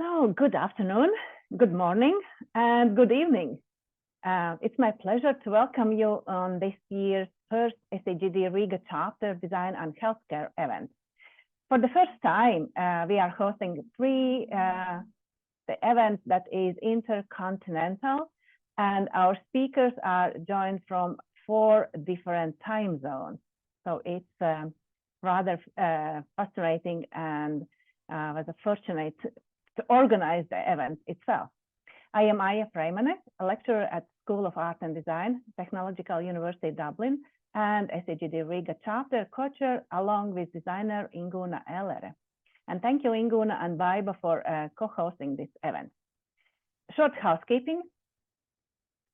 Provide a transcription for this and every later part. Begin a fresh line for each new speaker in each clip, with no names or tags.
So, good afternoon, good morning, and good evening. It's my pleasure to welcome you on this year's first SEGD Riga Chapter Design and Healthcare event. For the first time, we are hosting the event that is intercontinental, and our speakers are joined from 4 different time zones. So it's rather fascinating and was fortunate to organize the event itself. I am Aya Freimanek, a lecturer at School of Art and Design, Technological University Dublin, and SEGD Riga Chapter co-chair, along with designer Inguna Ellere. And thank you, Inguna and Baiba, for co-hosting this event. Short housekeeping.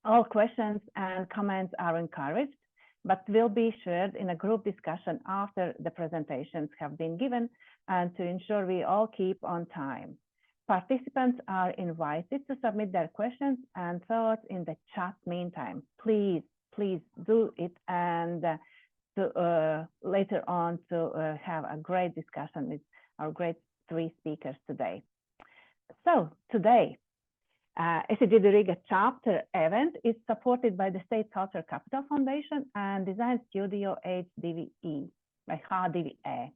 All questions and comments are encouraged, but will be shared in a group discussion after the presentations have been given, and to ensure we all keep on time. Participants are invited to submit their questions and thoughts in the chat meantime. Please do it, and later on to have a great discussion with our great 3 speakers today. So today, SEGD Riga Chapter event is supported by the State Culture Capital Foundation and Design Studio HDVE by HDVE.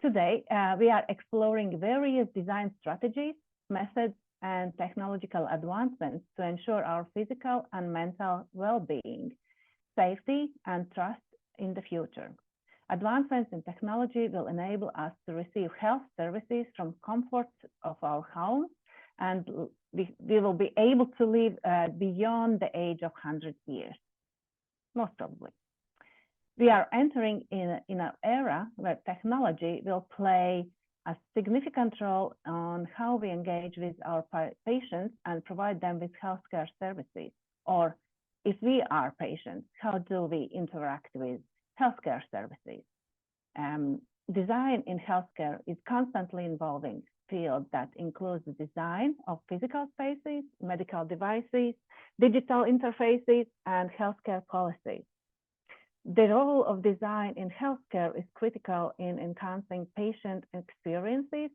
Today, we are exploring various design strategies, methods, and technological advancements to ensure our physical and mental well-being, safety, and trust in the future. Advancements in technology will enable us to receive health services from comfort of our homes, and we will be able to live beyond the age of 100 years, most probably. We are entering in an era where technology will play a significant role on how we engage with our patients and provide them with healthcare services. Or if we are patients, how do we interact with healthcare services? Design in healthcare is constantly evolving field that includes the design of physical spaces, medical devices, digital interfaces, and healthcare policies. The role of design in healthcare is critical in enhancing patient experiences,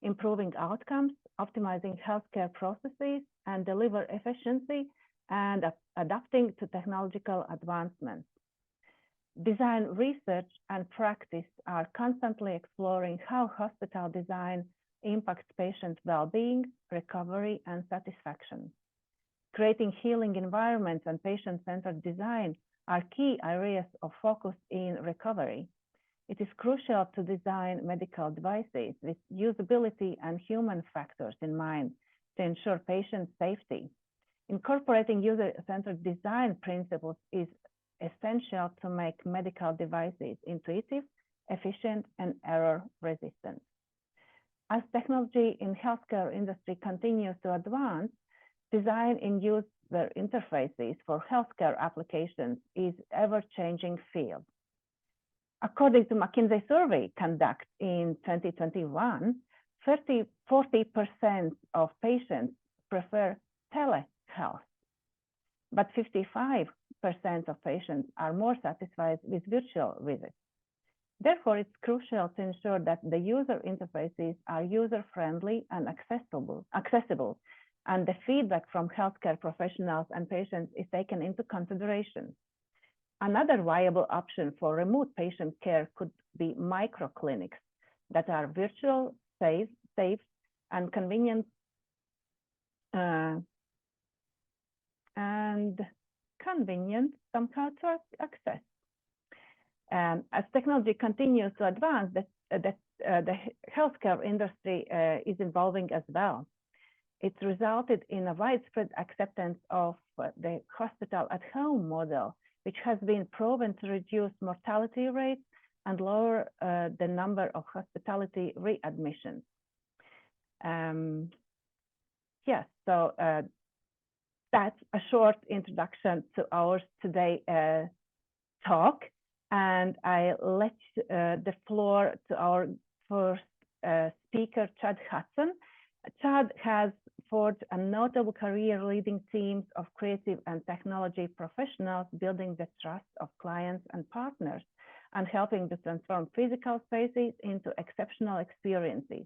improving outcomes, optimizing healthcare processes, and deliver efficiency and adapting to technological advancements. Design research and practice are constantly exploring how hospital design impacts patient well-being, recovery, and satisfaction. Creating healing environments and patient-centered design are key areas of focus in recovery. It is crucial to design medical devices with usability and human factors in mind to ensure patient safety. Incorporating user-centered design principles is essential to make medical devices intuitive, efficient, and error-resistant. As technology in healthcare industry continues to advance, design in user interfaces for healthcare applications is ever-changing field. According to McKinsey survey conducted in 2021, 40% of patients prefer telehealth, but 55% of patients are more satisfied with virtual visits. Therefore, it's crucial to ensure that the user interfaces are user-friendly and accessible, and the feedback from healthcare professionals and patients is taken into consideration. Another viable option for remote patient care could be microclinics that are virtual, safe, and convenient somehow to access. As technology continues to advance, the healthcare industry is evolving as well. It's resulted in a widespread acceptance of the hospital-at-home model, which has been proven to reduce mortality rates and lower the number of hospitality readmissions. Yes, so that's a short introduction to our today talk, and I let the floor to our first speaker, Chad Hutson. Chad has forged a notable career leading teams of creative and technology professionals, building the trust of clients and partners, and helping to transform physical spaces into exceptional experiences.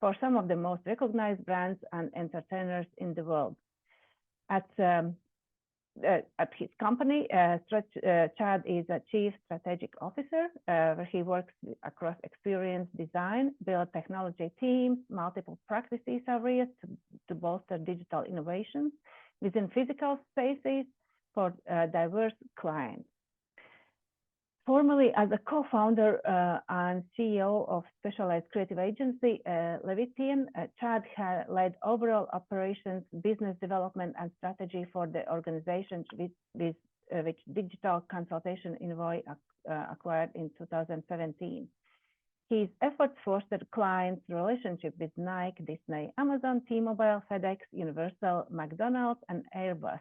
for some of the most recognized brands and entertainers in the world. At his company, Chad is a Chief Strategic Officer, where he works across experience design, build technology teams, multiple practices areas to bolster digital innovations within physical spaces for diverse clients. Formerly as a co-founder and CEO of specialized creative agency Levitian, Chad led overall operations, business development, and strategy for the organization which Digital Consultation Envoy acquired in 2017. His efforts fostered clients' relationship with Nike, Disney, Amazon, T-Mobile, FedEx, Universal, McDonald's, and Airbus,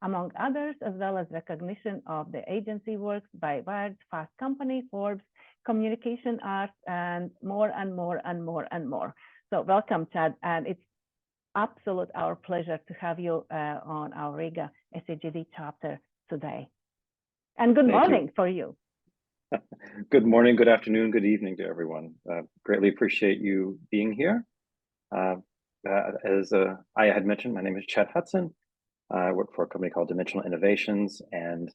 among others, as well as recognition of the agency works by Wired, Fast Company, Forbes, Communication Arts, and more and more and more and more. So welcome, Chad, and it's absolute our pleasure to have you on our Riga SEGD chapter today. And good morning for you.
Good morning, good afternoon, good evening to everyone. Greatly appreciate you being here. As I had mentioned, my name is Chad Hutson. I work for a company called Dimensional Innovations, and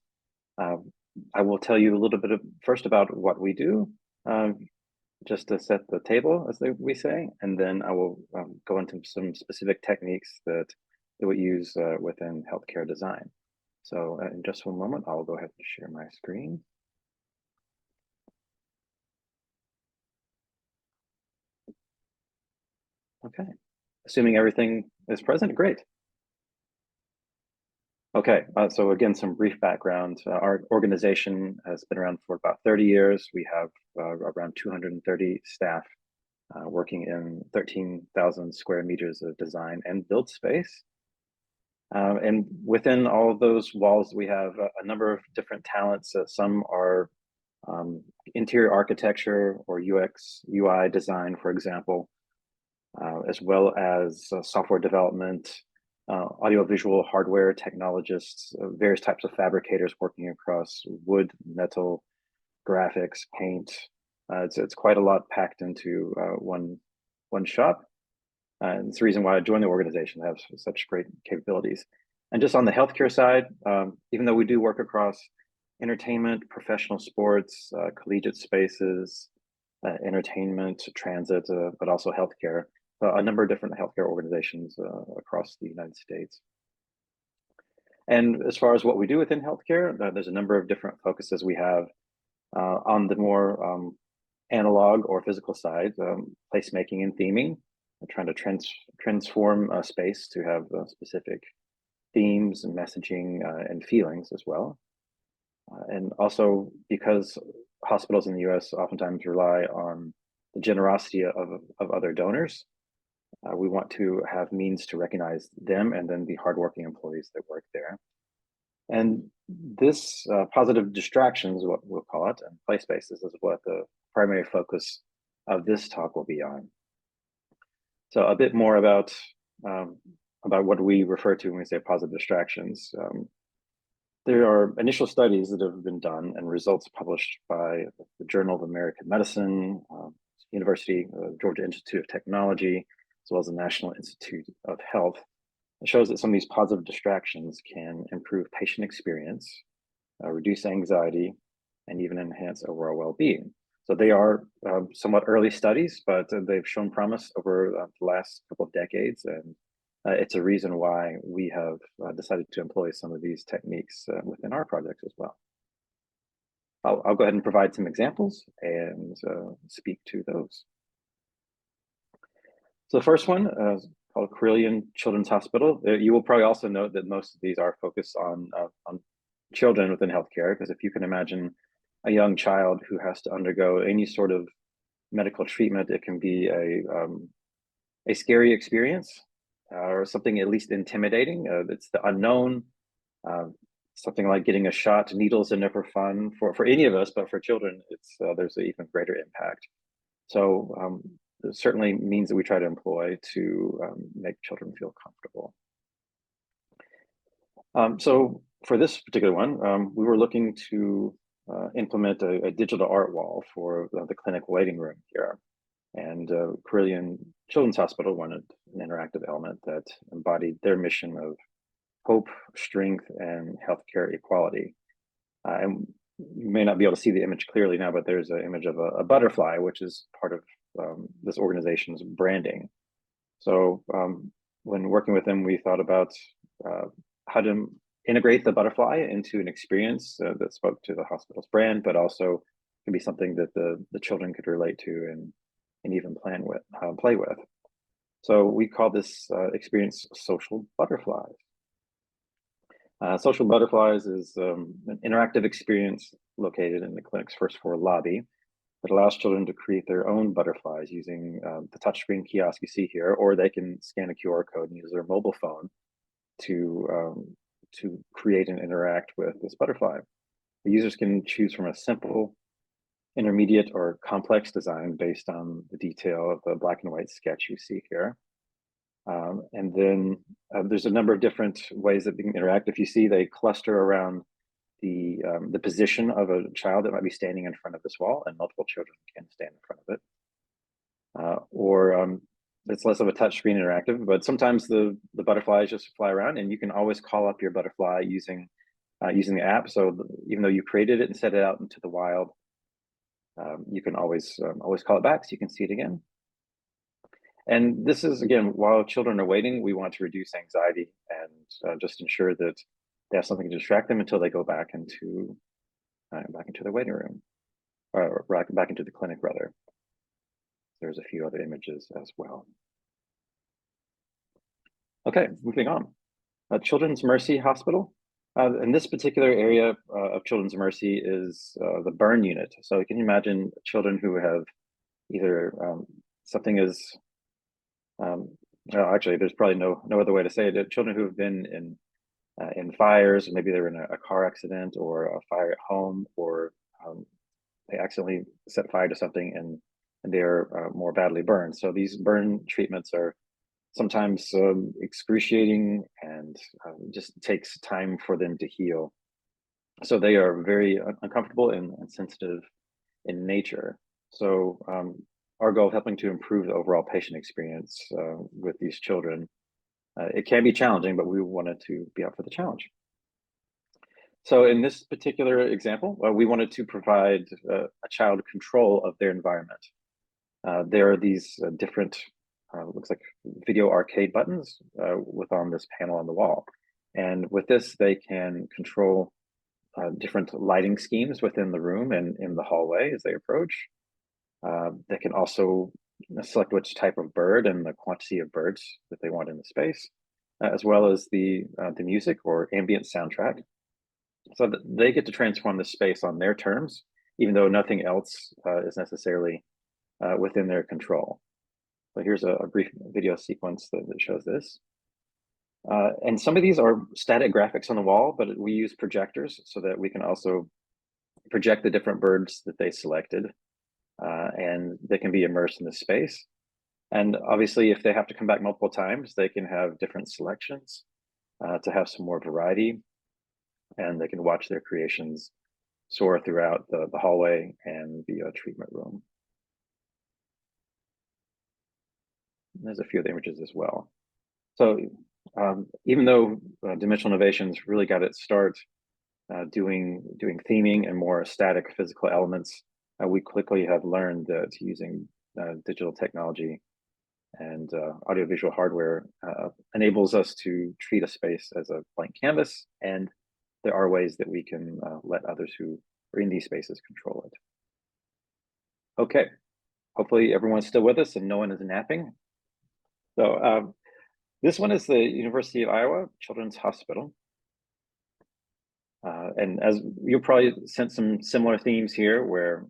I will tell you a little bit first about what we do, just to set the table, as we say, and then I will go into some specific techniques that we use within healthcare design. So in just one moment, I'll go ahead and share my screen. Okay, assuming everything is present, great. Okay, so again, some brief background. Our organization has been around for about 30 years. We have around 230 staff working in 13,000 square meters of design and build space. And within all of those walls, we have a number of different talents. Some are interior architecture or UX, UI design, for example, as well as software development, audiovisual hardware technologists, various types of fabricators working across wood, metal, graphics, paint. It's quite a lot packed into one shop. And it's the reason why I joined the organization, to have such great capabilities. And just on the healthcare side, even though we do work across entertainment, professional sports, collegiate spaces, entertainment, transit, but also healthcare, a number of different healthcare organizations across the United States. And as far as what we do within healthcare, there's a number of different focuses we have on the more analog or physical side, placemaking and theming, trying to transform a space to have specific themes and messaging and feelings as well. And also because hospitals in the US oftentimes rely on the generosity of other donors, we want to have means to recognize them and then the hardworking employees that work there. And this positive distractions, what we'll call it, and play spaces is what the primary focus of this talk will be on. So a bit more about what we refer to when we say positive distractions. There are initial studies that have been done and results published by the Journal of American Medicine, University of Georgia Institute of Technology, as well as the National Institute of Health. It shows that some of these positive distractions can improve patient experience, reduce anxiety, and even enhance overall well-being. So they are somewhat early studies, but they've shown promise over the last couple of decades, and it's a reason why we have decided to employ some of these techniques within our projects as well. I'll go ahead and provide some examples and speak to those. So the first one is called Carilion Children's Hospital. You will probably also note that most of these are focused on children within healthcare, because if you can imagine a young child who has to undergo any sort of medical treatment, it can be a scary experience or something at least intimidating. It's the unknown. Something like getting a shot, needles are never fun for any of us, but for children, there's an even greater impact. So there's certainly means that we try to employ to make children feel comfortable. So for this particular one, we were looking to implement a digital art wall for the clinic waiting room here. And Carilion Children's Hospital wanted an interactive element that embodied their mission of hope, strength, and healthcare equality. And you may not be able to see the image clearly now, but there's an image of a butterfly, which is part of this organization's branding. So when working with them, we thought about how to integrate the butterfly into an experience that spoke to the hospital's brand, but also can be something that the children could relate to and even play with. So we call this experience Social Butterflies. Social Butterflies is an interactive experience located in the clinic's first floor lobby that allows children to create their own butterflies using the touchscreen kiosk you see here, or they can scan a QR code and use their mobile phone to create and interact with this butterfly. The users can choose from a simple, intermediate, or complex design based on the detail of the black and white sketch you see here. And then there's a number of different ways that they can interact. If you see, they cluster around the position of a child that might be standing in front of this wall, and multiple children can stand in front of it. Or it's less of a touchscreen interactive, but sometimes the butterflies just fly around, and you can always call up your butterfly using the app. So even though you created it and set it out into the wild, you can always call it back so you can see it again. And this is, again, while children are waiting, we want to reduce anxiety and just ensure that they have something to distract them until they go back into the waiting room, or back into the clinic, rather. There's a few other images as well. Okay, moving on. Children's Mercy Hospital. In this particular area of Children's Mercy is the burn unit. So you can imagine children who have either something is actually, there's probably no other way to say it. Children who have been in fires, maybe they were in a car accident or a fire at home, or they accidentally set fire to something and they're more badly burned. So these burn treatments are sometimes excruciating and just takes time for them to heal. So they are very uncomfortable and sensitive in nature. So our goal of helping to improve the overall patient experience with these children. It can be challenging, but we wanted to be up for the challenge. So in this particular example, we wanted to provide a child control of their environment. There are these different, looks like video arcade buttons on this panel on the wall. And with this, they can control different lighting schemes within the room and in the hallway as they approach. They can also select which type of bird and the quantity of birds that they want in the space, as well as the music or ambient soundtrack. So that they get to transform the space on their terms, even though nothing else is necessarily within their control. So here's a brief video sequence that shows this. And some of these are static graphics on the wall, but we use projectors so that we can also project the different birds that they selected. And they can be immersed in the space. And obviously, if they have to come back multiple times, they can have different selections to have some more variety. And they can watch their creations soar throughout the hallway and the treatment room. And there's a few other images as well. So even though Dimensional Innovations really got its start doing theming and more static physical elements, we quickly have learned that using digital technology and audiovisual hardware enables us to treat a space as a blank canvas, and there are ways that we can let others who are in these spaces control it. Okay, hopefully everyone's still with us and no one is napping. So this one is the University of Iowa Children's Hospital. And as you'll probably sense some similar themes here where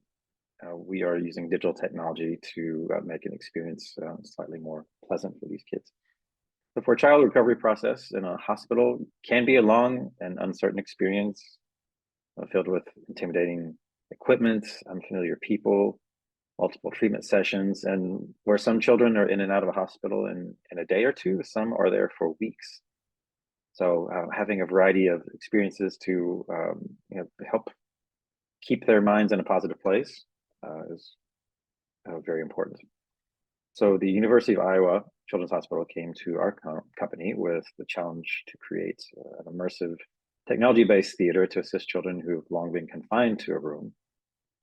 we are using digital technology to make an experience slightly more pleasant for these kids. So for a child recovery process in a hospital can be a long and uncertain experience filled with intimidating equipment, unfamiliar people, multiple treatment sessions, and where some children are in and out of a hospital in a day or two, some are there for weeks. So having a variety of experiences to help keep their minds in a positive place is very important. So the University of Iowa Children's Hospital came to our company with the challenge to create an immersive technology-based theater to assist children who've long been confined to a room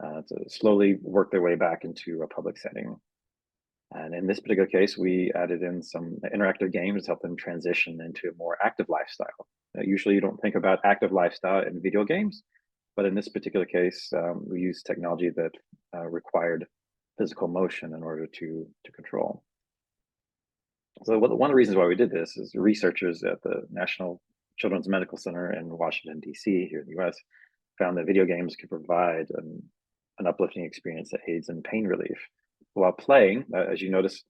to slowly work their way back into a public setting. And in this particular case, we added in some interactive games to help them transition into a more active lifestyle. Usually you don't think about active lifestyle in video games, but in this particular case, we used technology that required physical motion in order to control. So one of the reasons why we did this is researchers at the National Children's Medical Center in Washington, D.C., here in the US, found that video games could provide an uplifting experience that aids in pain relief. While playing, as you notice,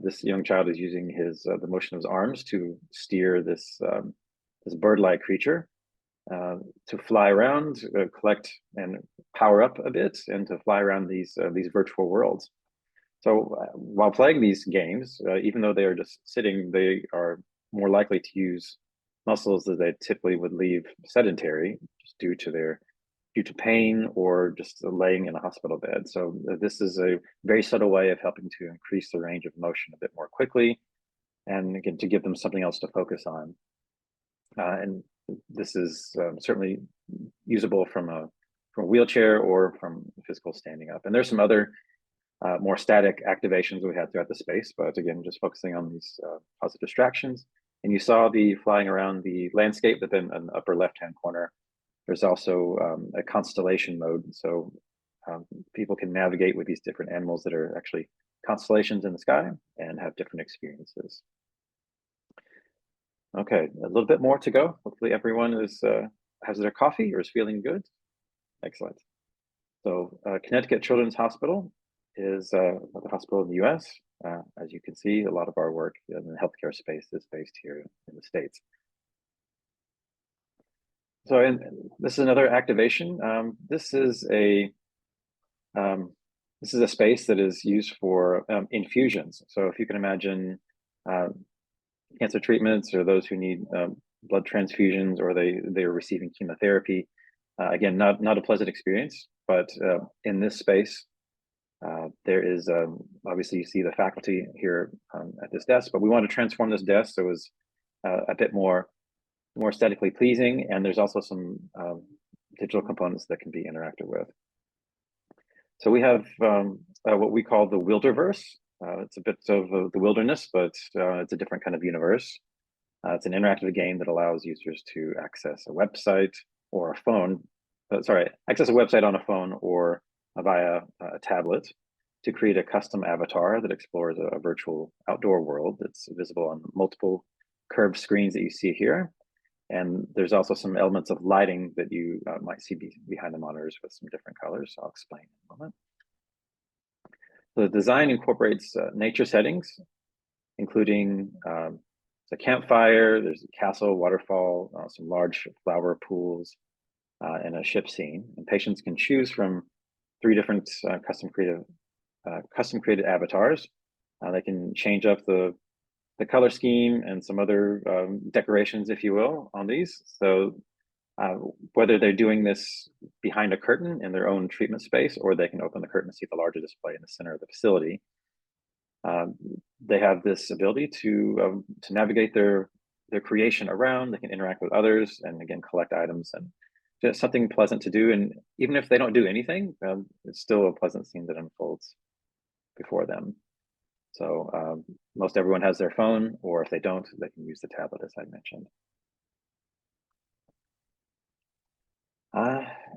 this young child is using the motion of his arms to steer this bird-like creature to fly around, collect and power up a bit, and to fly around these virtual worlds. So while playing these games, even though they are just sitting, they are more likely to use muscles that they typically would leave sedentary just due to pain or just laying in a hospital bed. So this is a very subtle way of helping to increase the range of motion a bit more quickly, and again, to give them something else to focus on. And this is certainly usable from a wheelchair or from physical standing up. And there's some other more static activations we had throughout the space, but again, just focusing on these positive distractions. And you saw the flying around the landscape, but then in the upper left-hand corner, there's also a constellation mode. So people can navigate with these different animals that are actually constellations in the sky and have different experiences. Okay, a little bit more to go. Hopefully everyone has their coffee or is feeling good. Excellent. So Connecticut Children's Hospital is a hospital in the US. As you can see, a lot of our work in the healthcare space is based here in the States. So this is another activation. This is a space that is used for infusions. So if you can imagine cancer treatments or those who need blood transfusions or they are receiving chemotherapy, again, not a pleasant experience, but in this space, there is obviously you see the faculty here at this desk, but we want to transform this desk so it was a bit more aesthetically pleasing, and there's also some digital components that can be interacted with. So we have what we call the Wilderverse. It's a bit of the wilderness, but it's a different kind of universe. It's an interactive game that allows users to access a website or a phone, access a website on a phone or via a tablet to create a custom avatar that explores a virtual outdoor world that's visible on multiple curved screens that you see here. And there's also some elements of lighting that you might see behind the monitors with some different colors. I'll explain in a moment. The design incorporates nature settings, including a campfire, there's a castle, waterfall, some large flower pools, and a ship scene. And patients can choose from 3 different custom created avatars. They can change up the color scheme and some other decorations, if you will, on these. So whether they're doing this behind a curtain in their own treatment space, or they can open the curtain and see the larger display in the center of the facility, they have this ability to navigate their creation around. They can interact with others and again collect items, and just something pleasant to do. And even if they don't do anything, it's still a pleasant scene that unfolds before them. So most everyone has their phone, or if they don't, they can use the tablet, as I mentioned.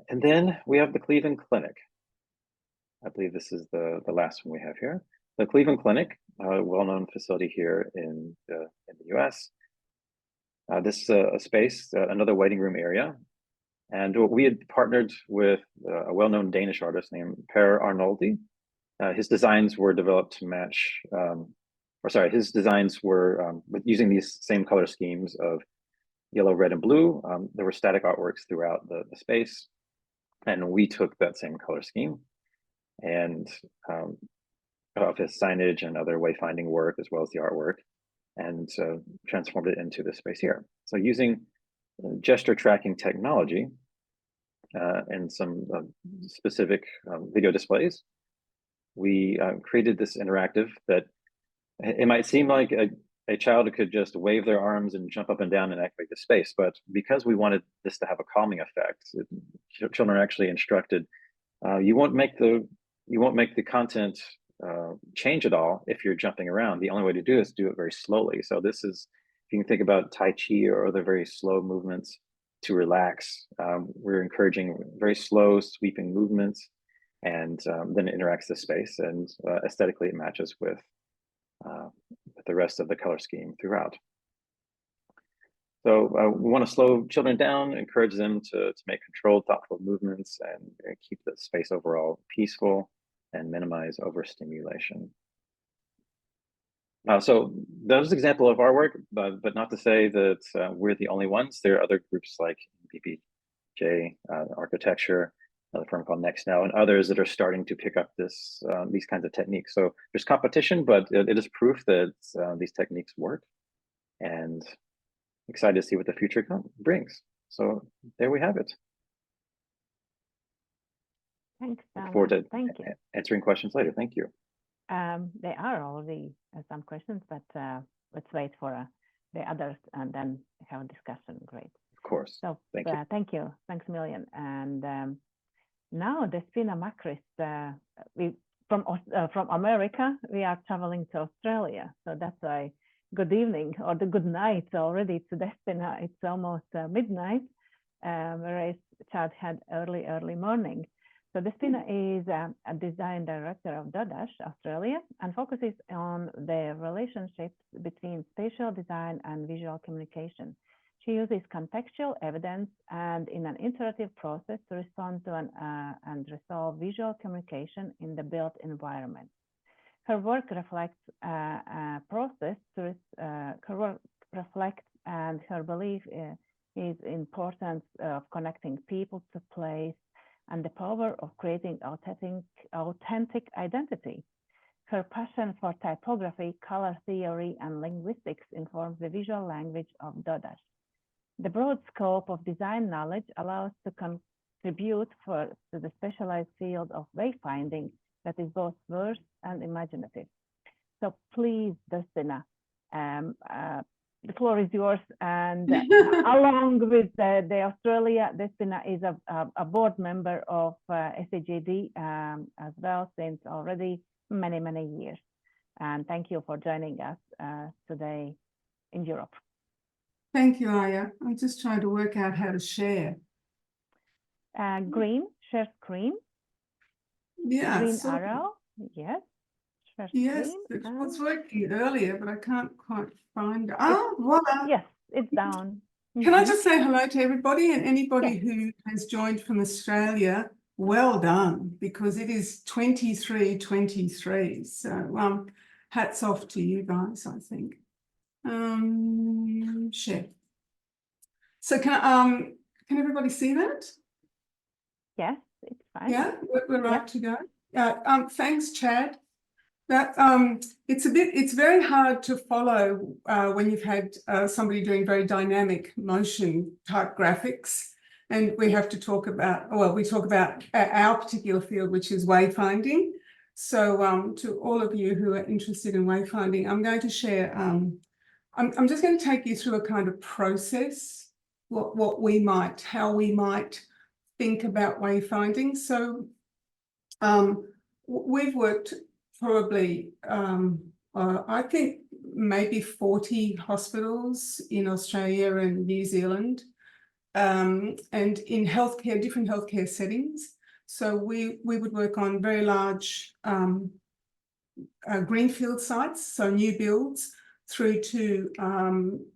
And then we have the Cleveland Clinic. I believe this is the last one we have here. The Cleveland Clinic, a well-known facility here in the US. This is a space, another waiting room area. And we had partnered with a well-known Danish artist named Per Arnoldi. His designs were developed to match, his designs were using these same color schemes of yellow, red, and blue. There were static artworks throughout the space. And we took that same color scheme and of his signage and other wayfinding work, as well as the artwork, and transformed it into this space here. So using gesture tracking technology and some specific video displays, we created this interactive that it might seem like a child could just wave their arms and jump up and down and activate the space, but because we wanted this to have a calming effect, children are actually instructed, you won't make the content change at all if you're jumping around. The only way to do is do it very slowly. So this is, if you can think about Tai Chi or other very slow movements to relax, we're encouraging very slow sweeping movements, and then it interacts the space, and aesthetically it matches with the rest of the color scheme throughout. So we want to slow children down, encourage them to make controlled, thoughtful movements, and keep the space overall peaceful and minimize overstimulation. So that was an example of our work, but not to say that we're the only ones. There are other groups like BBJ Architecture, another firm called Next Now, and others that are starting to pick up these kinds of techniques. So there's competition, but it is proof that these techniques work, and excited to see what the future brings. So there we have it.
Thanks.
Look forward to
Thank you.
answering questions later. Thank you.
There are already some questions, but let's wait for the others and then have a discussion. Great.
Of course.
So
thank you.
Thank you. Thanks a million. And now Despina, Macris, from America, we are traveling to Australia. So that's why good evening or the good night already to Despina. It's almost midnight, whereas Chad had early morning. So Despina is a design director of Dotdash, Australia, and focuses on the relationships between spatial design and visual communication. She uses contextual evidence and in an iterative process to respond to and resolve visual communication in the built environment. Her work reflects a process and her belief is importance of connecting people to place and the power of creating authentic identity. Her passion for typography, color theory, and linguistics informs the visual language of Dotdash. The broad scope of design knowledge allows to contribute to the specialized field of wayfinding that is both verse and imaginative. So please, Despina, the floor is yours. And along with the Australia, Despina is a board member of SEGD as well since already many years. And thank you for joining us today in Europe.
Thank you, Aya. I'm just trying to work out how to share.
Share screen.
Yeah.
Green arrow. Yes.
Yes, it was working earlier, but I can't quite find it. Oh, voila.
Yes, it's down.
Can I just say hello to everybody and anybody who has joined from Australia? Well done, because it is 23:23. So hats off to you guys, I think. Share. So can everybody see that?
Yes, it's fine.
Yeah, we're right to go. Thanks, Chad. That it's very hard to follow when you've had somebody doing very dynamic motion type graphics, and we have to talk about, well, we talk about our particular field, which is wayfinding. So to all of you who are interested in wayfinding, I'm going to share, I'm just going to take you through a kind of process, how we might think about wayfinding. So we've worked probably, I think maybe 40 hospitals in Australia and New Zealand, and in healthcare, different healthcare settings. So we would work on very large greenfield sites, so new builds, through to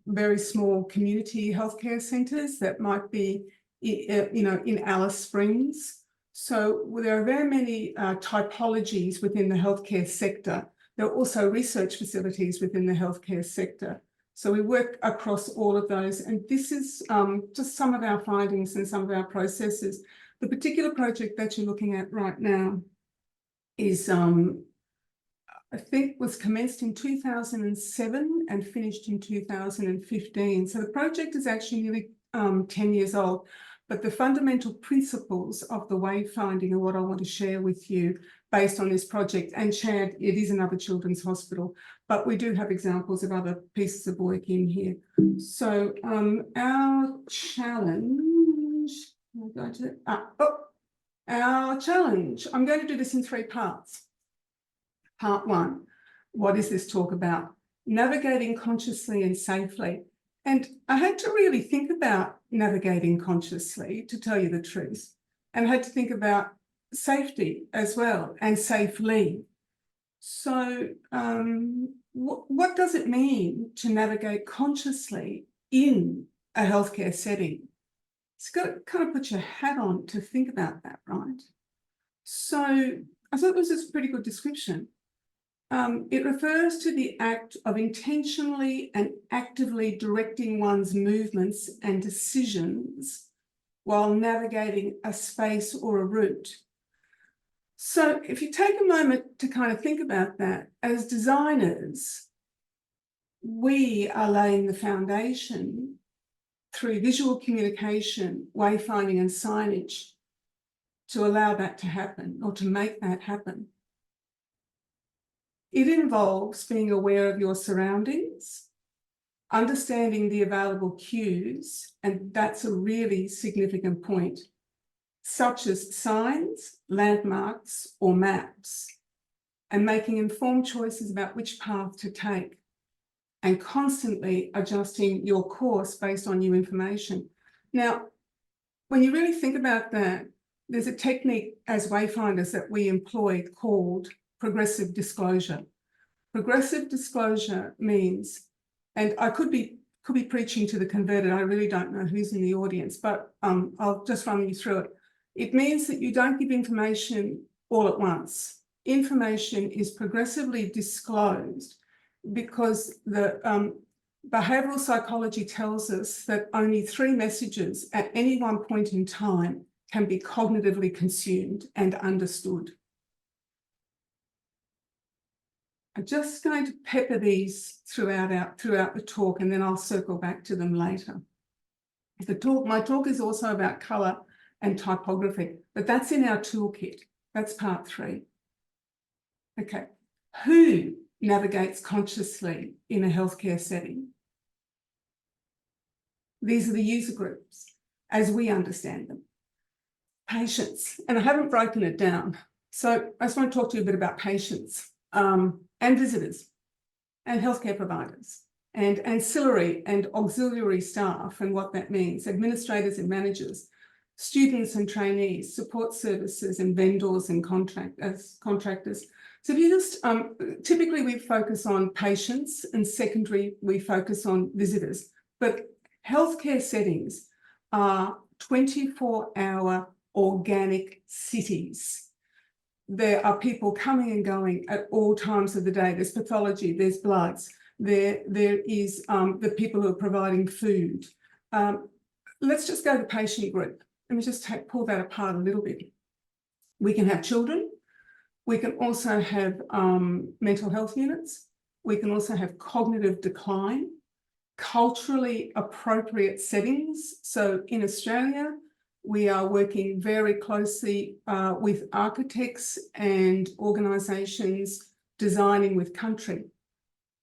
very small community healthcare centres that might be, in Alice Springs. So there are very many typologies within the healthcare sector. There are also research facilities within the healthcare sector. So we work across all of those. And this is just some of our findings and some of our processes. The particular project that you're looking at right now is, I think, was commenced in 2007 and finished in 2015. So the project is actually nearly 10 years old. But the fundamental principles of the wayfinding are what I want to share with you based on this project. And Chad, it is another children's hospital, but we do have examples of other pieces of work in here. So our challenge, I'm going to do this in 3 parts. Part 1, what is this talk about? Navigating consciously and safely. And I had to really think about navigating consciously, to tell you the truth. And I had to think about safety as well, and safely. So what does it mean to navigate consciously in a healthcare setting? It's got to kind of put your hat on to think about that, right? So I thought this was a pretty good description. It refers to the act of intentionally and actively directing one's movements and decisions while navigating a space or a route. So if you take a moment to kind of think about that, as designers, we are laying the foundation through visual communication, wayfinding and signage to allow that to happen, or to make that happen. It involves being aware of your surroundings, understanding the available cues, and that's a really significant point, such as signs, landmarks, or maps, and making informed choices about which path to take, and constantly adjusting your course based on new information. Now, when you really think about that, there's a technique as wayfinders that we employ called progressive disclosure. Progressive disclosure means, and I could be preaching to the converted, I really don't know who's in the audience, but I'll just run you through it. It means that you don't give information all at once. Information is progressively disclosed because the behavioral psychology tells us that only 3 messages at any one point in time can be cognitively consumed and understood. I'm just going to pepper these throughout the talk, and then I'll circle back to them later. My talk is also about colour and typography, but that's in our toolkit. That's part 3. Okay, who navigates consciously in a healthcare setting? These are the user groups, as we understand them. Patients, and I haven't broken it down. So I just want to talk to you a bit about patients and visitors and healthcare providers and ancillary and auxiliary staff and what that means, administrators and managers, students and trainees, support services and vendors and contractors. So if you just, typically we focus on patients, and secondary we focus on visitors, but healthcare settings are 24-hour organic cities. There are people coming and going at all times of the day. There's pathology, there's bloods, there is the people who are providing food. Let's just go to the patient group. Let me just pull that apart a little bit. We can have children. We can also have mental health units. We can also have cognitive decline, culturally appropriate settings. So in Australia, we are working very closely with architects and organisations designing with country.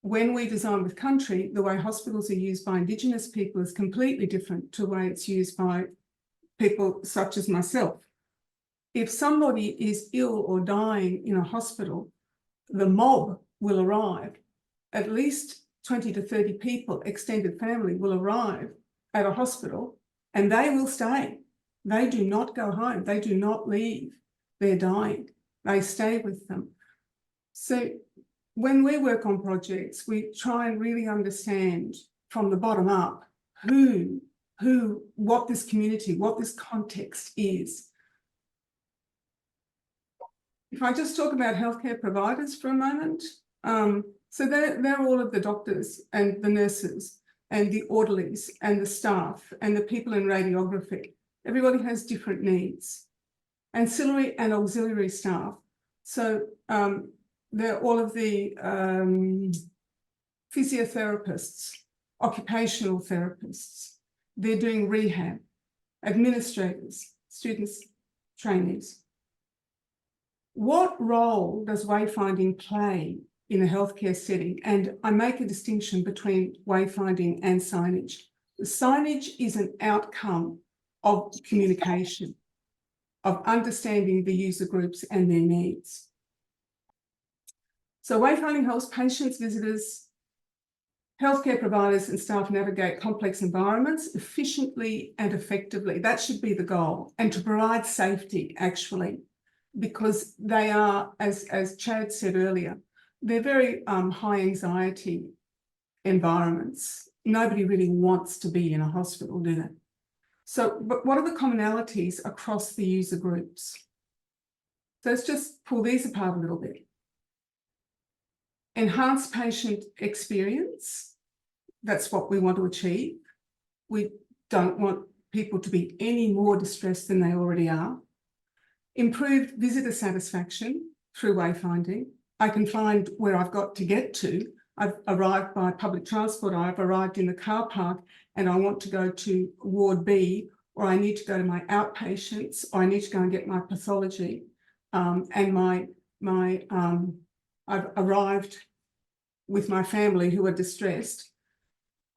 When we design with country, the way hospitals are used by Indigenous people is completely different to the way it's used by people such as myself. If somebody is ill or dying in a hospital, the mob will arrive. At least 20 to 30 people, extended family, will arrive at a hospital and they will stay. They do not go home. They do not leave. They're dying. They stay with them. So when we work on projects, we try and really understand from the bottom up what this community, what this context is. If I just talk about healthcare providers for a moment, so they're all of the doctors and the nurses and the orderlies and the staff and the people in radiography. Everybody has different needs. Ancillary and auxiliary staff. So they're all of the physiotherapists, occupational therapists. They're doing rehab, administrators, students, trainees. What role does wayfinding play in a healthcare setting? And I make a distinction between wayfinding and signage. The signage is an outcome of communication, of understanding the user groups and their needs. So wayfinding helps patients, visitors, healthcare providers and staff navigate complex environments efficiently and effectively. That should be the goal, and to provide safety, actually, because they are, as Chad said earlier, they're very high anxiety environments. Nobody really wants to be in a hospital, do they? So, but what are the commonalities across the user groups? So let's just pull these apart a little bit. Enhance patient experience. That's what we want to achieve. We don't want people to be any more distressed than they already are. Improved visitor satisfaction through wayfinding. I can find where I've got to get to. I've arrived by public transport, I've arrived in the car park and I want to go to Ward B, or I need to go to my outpatients, or I need to go and get my pathology. I've arrived with my family who are distressed.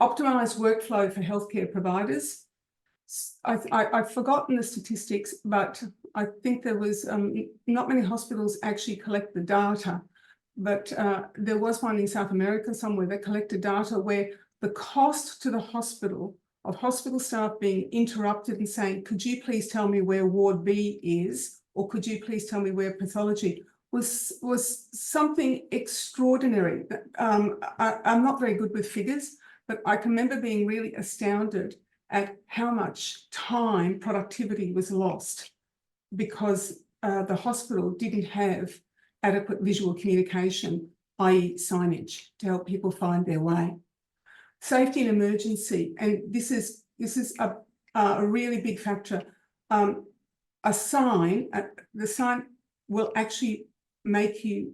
Optimise workflow for healthcare providers. I've forgotten the statistics, but I think there was not many hospitals actually collect the data, but there was one in South America somewhere that collected data where the cost to the hospital of hospital staff being interrupted and saying, could you please tell me where Ward B is, or could you please tell me where pathology, was something extraordinary. I'm not very good with figures, but I can remember being really astounded at how much time productivity was lost because the hospital didn't have adequate visual communication, i.e. signage, to help people find their way. Safety and emergency, and this is a really big factor. The sign will actually make you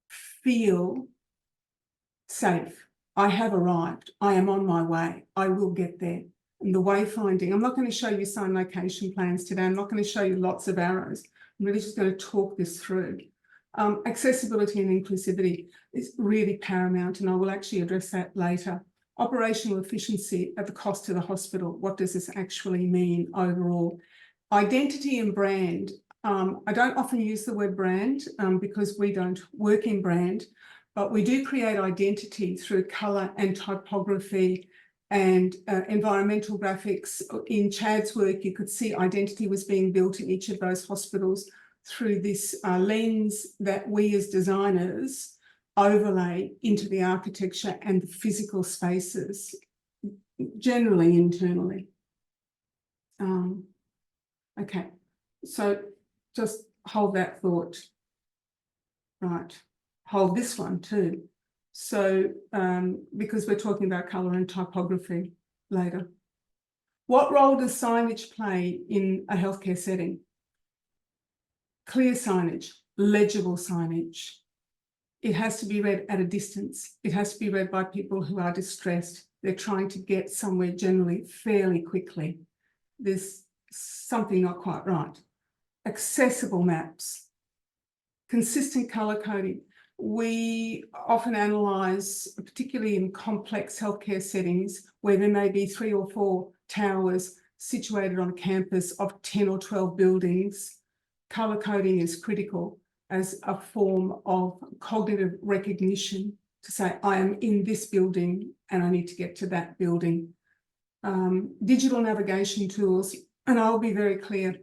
feel safe. I have arrived. I am on my way. I will get there. And the wayfinding, I'm not going to show you sign location plans today. I'm not going to show you lots of arrows. I'm really just going to talk this through. Accessibility and inclusivity is really paramount, and I will actually address that later. Operational efficiency at the cost to the hospital. What does this actually mean overall? Identity and brand. I don't often use the word brand because we don't work in brand, but we do create identity through colour and typography and environmental graphics. In Chad's work, you could see identity was being built in each of those hospitals through this lens that we as designers overlay into the architecture and the physical spaces, generally internally. Okay, so just hold that thought. Right, hold this one too. So, because we're talking about colour and typography later. What role does signage play in a healthcare setting? Clear signage, legible signage. It has to be read at a distance. It has to be read by people who are distressed. They're trying to get somewhere generally fairly quickly. There's something not quite right. Accessible maps, consistent colour coding. We often analyse, particularly in complex healthcare settings, where there may be 3 or 4 towers situated on a campus of 10 or 12 buildings. Colour coding is critical as a form of cognitive recognition to say, I am in this building and I need to get to that building. Digital navigation tools, and I'll be very clear,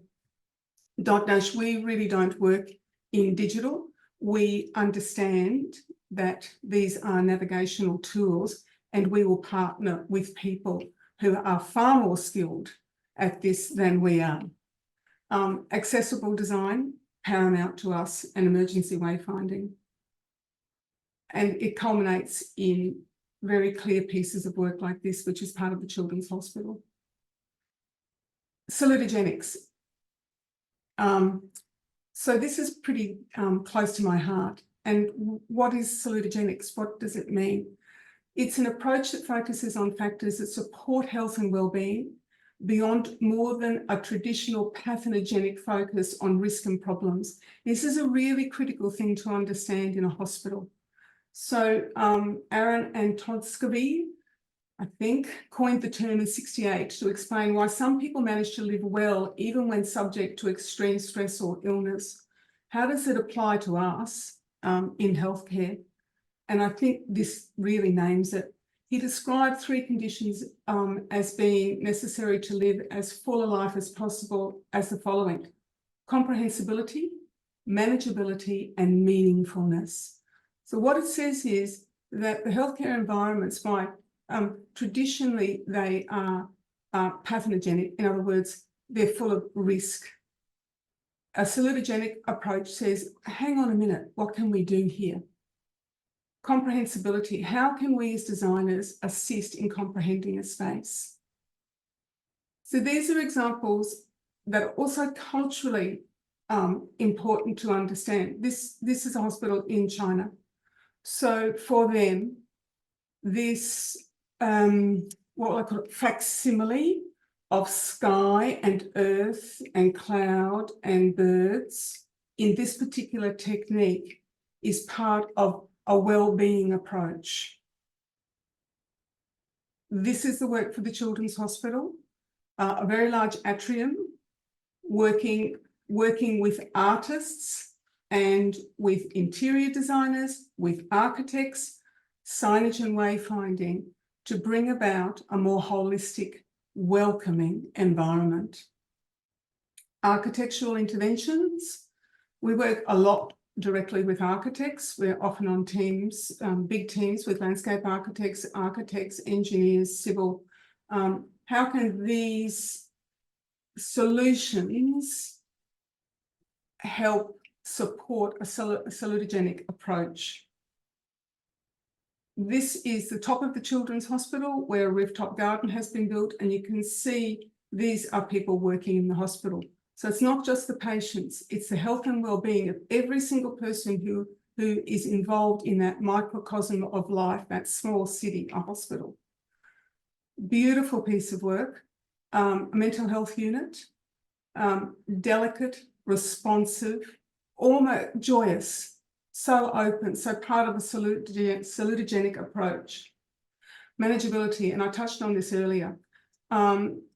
Dotdash, we really don't work in digital. We understand that these are navigational tools, and we will partner with people who are far more skilled at this than we are. Accessible design, paramount to us, and emergency wayfinding. And it culminates in very clear pieces of work like this, which is part of the Children's Hospital. Salutogenics. So this is pretty close to my heart. And what is salutogenics? What does it mean? It's an approach that focuses on factors that support health and well-being, beyond more than a traditional pathogenic focus on risk and problems. This is a really critical thing to understand in a hospital. So Aaron and Todskovy, I think, coined the term in '68 to explain why some people manage to live well even when subject to extreme stress or illness. How does it apply to us in healthcare? And I think this really names it. He described 3 conditions as being necessary to live as full a life as possible as the following: comprehensibility, manageability, and meaningfulness. So what it says is that the healthcare environments, by traditionally they are pathogenic. In other words, they're full of risk. A salutogenic approach says, hang on a minute, what can we do here? Comprehensibility, how can we as designers assist in comprehending a space? So these are examples that are also culturally important to understand. This is a hospital in China. So for them, this, what I call it, facsimile of sky and earth and cloud and birds in this particular technique is part of a well-being approach. This is the work for the Children's Hospital, a very large atrium, working with artists and with interior designers, with architects, signage and wayfinding to bring about a more holistic, welcoming environment. Architectural interventions, we work a lot directly with architects. We're often on teams, big teams with landscape architects, engineers, civil. How can these solutions help support a salutogenic approach? This is the top of the Children's Hospital where a rooftop garden has been built, and you can see these are people working in the hospital. So it's not just the patients, it's the health and well-being of every single person who is involved in that microcosm of life, that small city, a hospital. Beautiful piece of work, a mental health unit, delicate, responsive, almost joyous, so open, so part of the salutogenic approach. Manageability, and I touched on this earlier.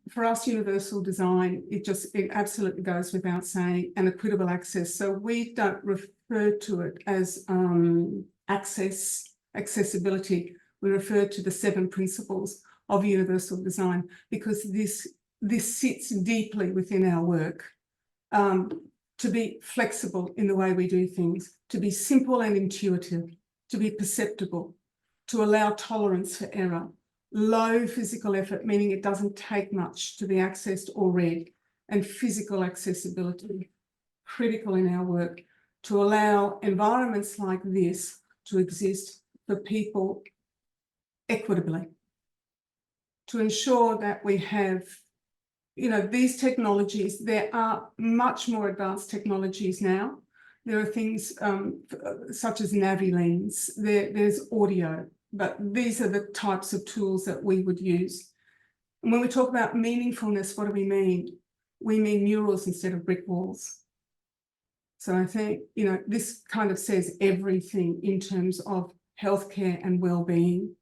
For us, universal design, it absolutely goes without saying, and equitable access. So we don't refer to it as accessibility. We refer to the 7 principles of universal design, because this sits deeply within our work. To be flexible in the way we do things, to be simple and intuitive, to be perceptible, to allow tolerance for error, low physical effort, meaning it doesn't take much to be accessed or read, and physical accessibility, critical in our work, to allow environments like this to exist for people equitably, to ensure that we have, you know, these technologies. There are much more advanced technologies now. There are things such as NaviLens, there's audio, but these are the types of tools that we would use. And when we talk about meaningfulness, what do we mean? We mean murals instead of brick walls. So I think, you know, this kind of says everything in terms of healthcare and well-being.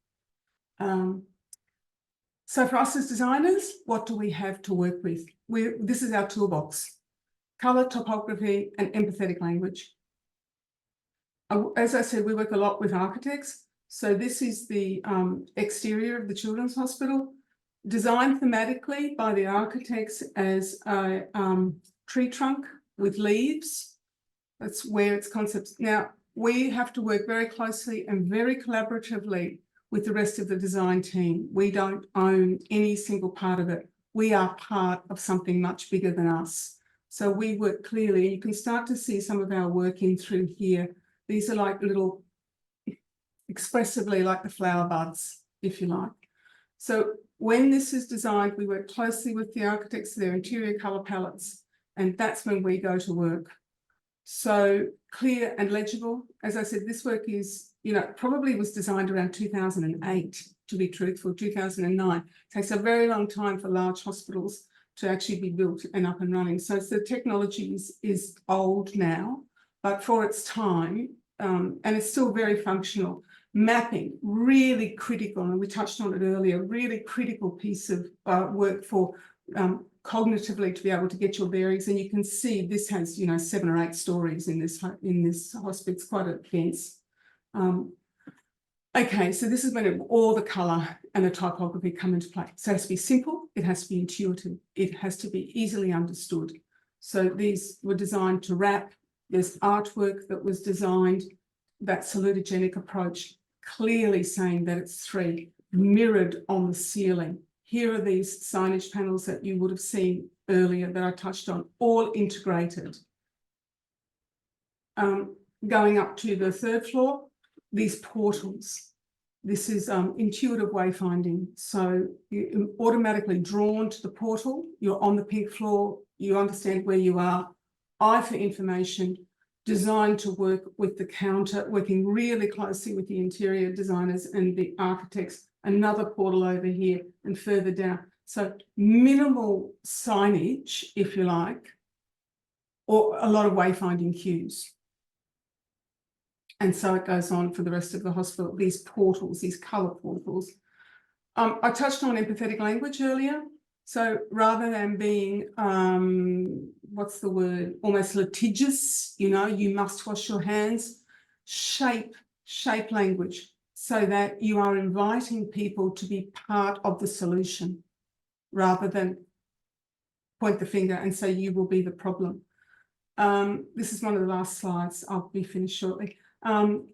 So for us as designers, what do we have to work with? This is our toolbox: colour, topography, and empathetic language. As I said, we work a lot with architects. So this is the exterior of the Children's Hospital, designed thematically by the architects as a tree trunk with leaves. That's where its concepts. Now, we have to work very closely and very collaboratively with the rest of the design team. We don't own any single part of it. We are part of something much bigger than us. So we work clearly. You can start to see some of our work in through here. These are like little, expressively like the flower buds, if you like. So when this is designed, we work closely with the architects, their interior colour palettes, and that's when we go to work. So clear and legible. As I said, this work is, probably was designed around 2008, to be truthful, 2009. It takes a very long time for large hospitals to actually be built and up and running. So the technology is old now, but for its time, and it's still very functional. Mapping, really critical, and we touched on it earlier, really critical piece of work for cognitively to be able to get your bearings. And you can see this has, 7 or 8 stories in this hospital. It's quite dense. Okay, so this is when all the colour and the typography come into play. So it has to be simple, it has to be intuitive, it has to be easily understood. So these were designed to wrap. There's artwork that was designed, that salutogenic approach, clearly saying that it's 3, mirrored on the ceiling. Here are these signage panels that you would have seen earlier that I touched on, all integrated. Going up to the 3rd floor, these portals. This is intuitive wayfinding. So you're automatically drawn to the portal. You're on the pink floor. You understand where you are. Eye for information, designed to work with the counter, working really closely with the interior designers and the architects. Another portal over here and further down. So minimal signage, if you like, or a lot of wayfinding cues. And so it goes on for the rest of the hospital, these portals, these colour portals. I touched on empathetic language earlier. So rather than being, what's the word, almost litigious, you must wash your hands, shape language so that you are inviting people to be part of the solution rather than point the finger and say you will be the problem. This is one of the last slides. I'll be finished shortly.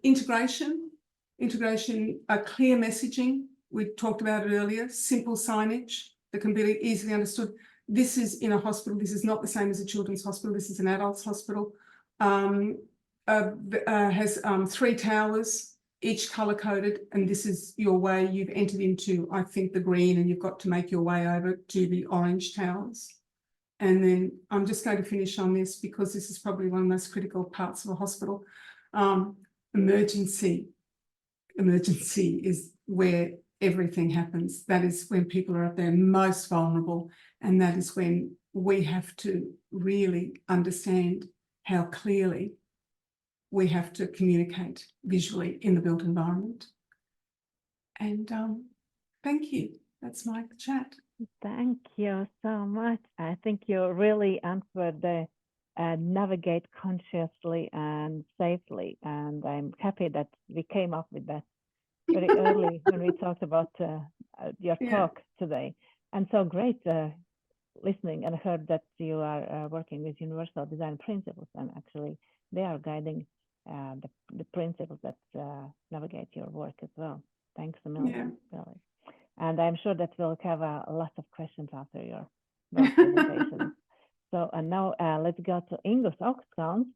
Integration, clear messaging. We talked about it earlier, simple signage that can be easily understood. This is in a hospital. This is not the same as a children's hospital. This is an adult's hospital. Has 3 towers, each colour-coded, and this is your way. You've entered into, I think, the green, and you've got to make your way over to the orange towers. And then I'm just going to finish on this because this is probably one of the most critical parts of a hospital. Emergency is where everything happens. That is when people are at their most vulnerable, and that is when we have to really understand how clearly we have to communicate visually in the built environment. And thank you. That's my chat.
Thank you so much. I think you really answered the navigate consciously and safely, and I'm happy that we came up with that very early when we talked about your talk today. And so great listening, and I heard that you are working with universal design principles, and actually they are guiding the principles that navigate your work as well. Thanks a million, really. And I'm sure that we'll have a lot of questions after your presentation. So, and now let's go to Ingus Augstkalns.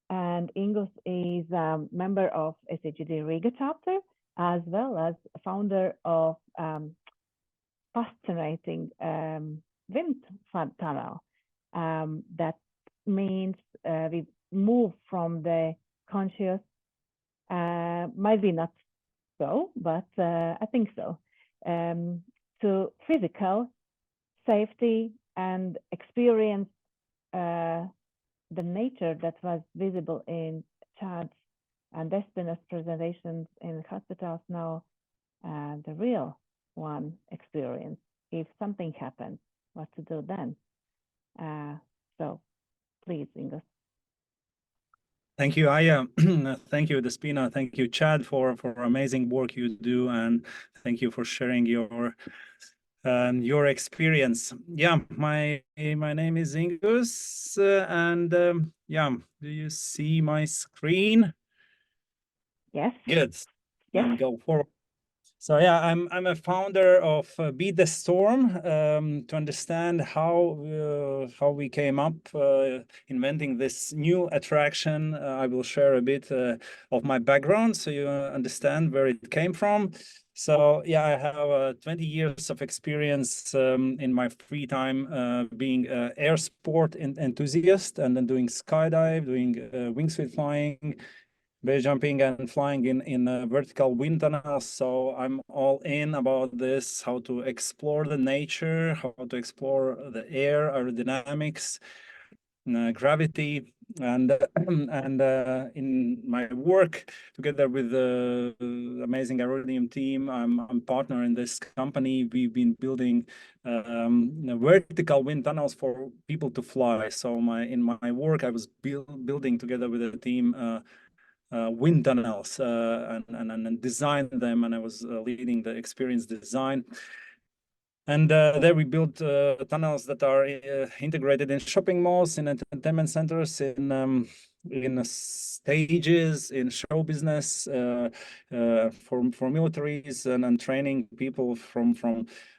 And Ingus is a member of SEGD Riga Chapter, as well as founder of fascinating wind tunnel. That means we move from the conscious, might be not so, but I think so, to physical safety and experience the nature that was visible in Chad's and Despina's presentations in hospitals. Now the real one experience, if something happens, what to do then. So please, Ingus.
Thank you, Aya. Thank you, Despina. Thank you, Chad, for amazing work you do, and thank you for sharing your experience. Yeah, my name is Ingus, and yeah, do you see my screen?
Yes.
Good.
Yes.
Go forward. So yeah, I'm a founder of Beat the Storm. To understand how we came up inventing this new attraction, I will share a bit of my background so you understand where it came from. So yeah, I have 20 years of experience in my free time being an air sport enthusiast, and then doing skydive, doing wingsuit flying, base jumping, and flying in vertical wind tunnels. So I'm all in about this, how to explore the nature, how to explore the air, aerodynamics, gravity, and in my work together with the amazing aerodynamic team, I'm partner in this company. We've been building vertical wind tunnels for people to fly. So in my work, I was building together with the team wind tunnels and designed them, and I was leading the experience design. And there we built tunnels that are integrated in shopping malls, in entertainment centers, in stages, in show business, for militaries, and training people from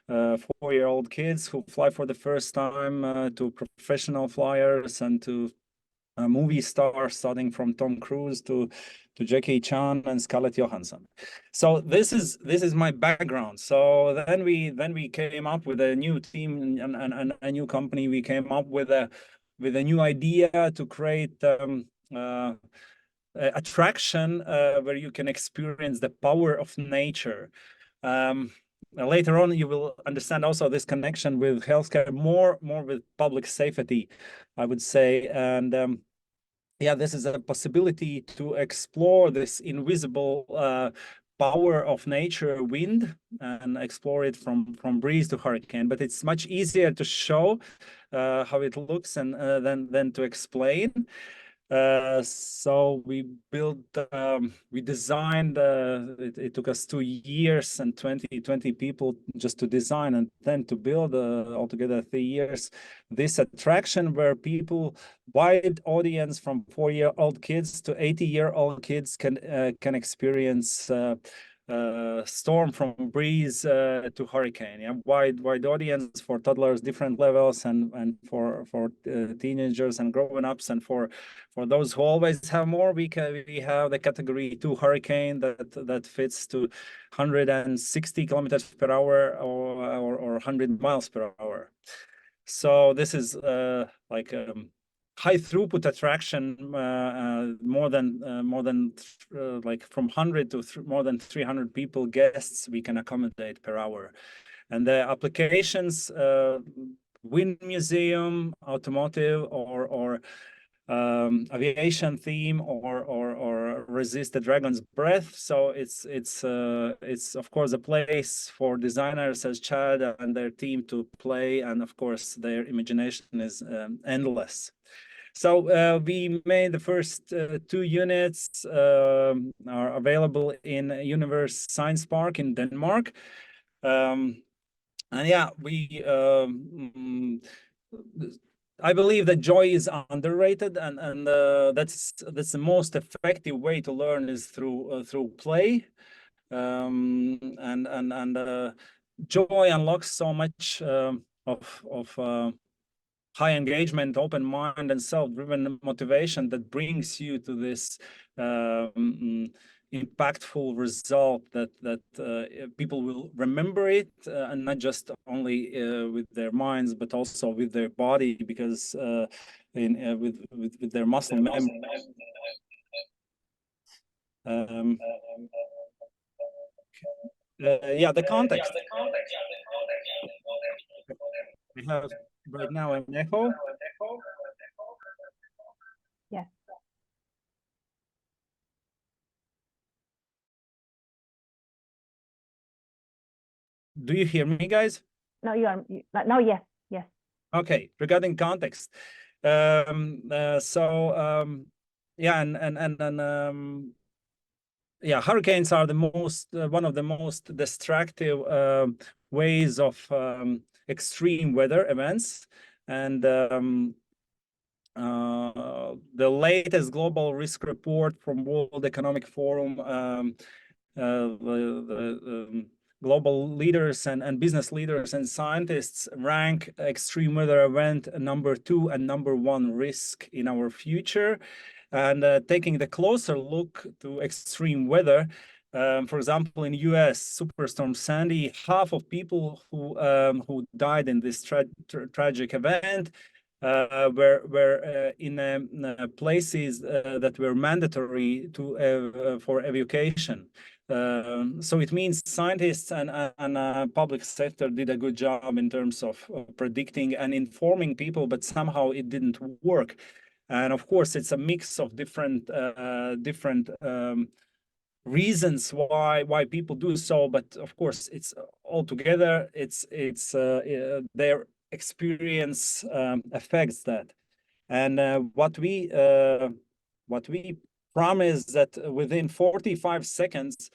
4-year-old kids who fly for the first time to professional flyers, and to movie stars, starting from Tom Cruise to Jackie Chan and Scarlett Johansson. So this is my background. So then we came up with a new team and a new company. We came up with a new idea to create attraction where you can experience the power of nature. Later on, you will understand also this connection with healthcare, more with public safety, I would say. And yeah, this is a possibility to explore this invisible power of nature, wind, and explore it from breeze to hurricane. But it's much easier to show how it looks and than to explain. So we designed, it took us 2 years and 20 people just to design, and then to build altogether 3 years, this attraction where people, wide audience from 4-year-old kids to 80-year-old kids can experience storm from breeze to hurricane. Yeah, wide audience for toddlers, different levels, and for teenagers and grown-ups, and for those who always have more, we have the category 2 hurricane that fits to 160 kilometers per hour or 100 miles per hour. So this is like high throughput attraction, more than like from 100 to more than 300 people, guests we can accommodate per hour. And the applications, wind museum, automotive, or aviation theme, or resist the dragon's breath. So it's of course a place for designers as Chad and their team to play, and of course their imagination is endless. So we made the first 2 units, are available in Universe Science Park in Denmark. And yeah, I believe that joy is underrated, and that's the most effective way to learn is through play. And joy unlocks so much of high engagement, open mind, and self-driven motivation that brings you to this impactful result that people will remember it, and not just only with their minds, but also with their body, because with their muscle memory. Yeah, the context. We have right now an echo.
Yes.
Do you hear me, guys?
No, you are. No, yes.
Okay. Regarding context, yeah, and yeah, hurricanes are the most one of the most destructive ways of extreme weather events, and the latest global risk report from World Economic Forum global leaders and business leaders and scientists rank extreme weather event number 2 and number 1 risk in our future. And taking the closer look to extreme weather, for example, in US, Superstorm Sandy, half of people who died in this tragic event were in places that were mandatory for evacuation. So it means scientists and public sector did a good job in terms of predicting and informing people, but somehow it didn't work. And of course, it's a mix of different reasons why people do so, but of course, it's altogether it's their experience affects that. And what we promise that within 45 seconds,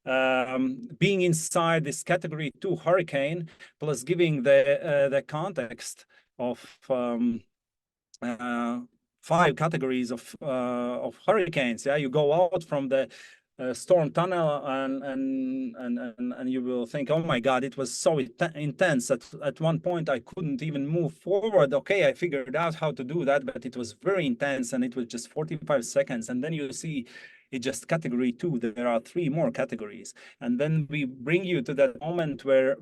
being inside this category 2 hurricane, plus giving the context of 5 categories of hurricanes. Yeah, you go out from the storm tunnel and you will think, oh my God, it was so intense. At one point, I couldn't even move forward. Okay, I figured out how to do that, but it was very intense and it was just 45 seconds. And then you see it's just category 2. There are 3 more categories. And then we bring you to that moment where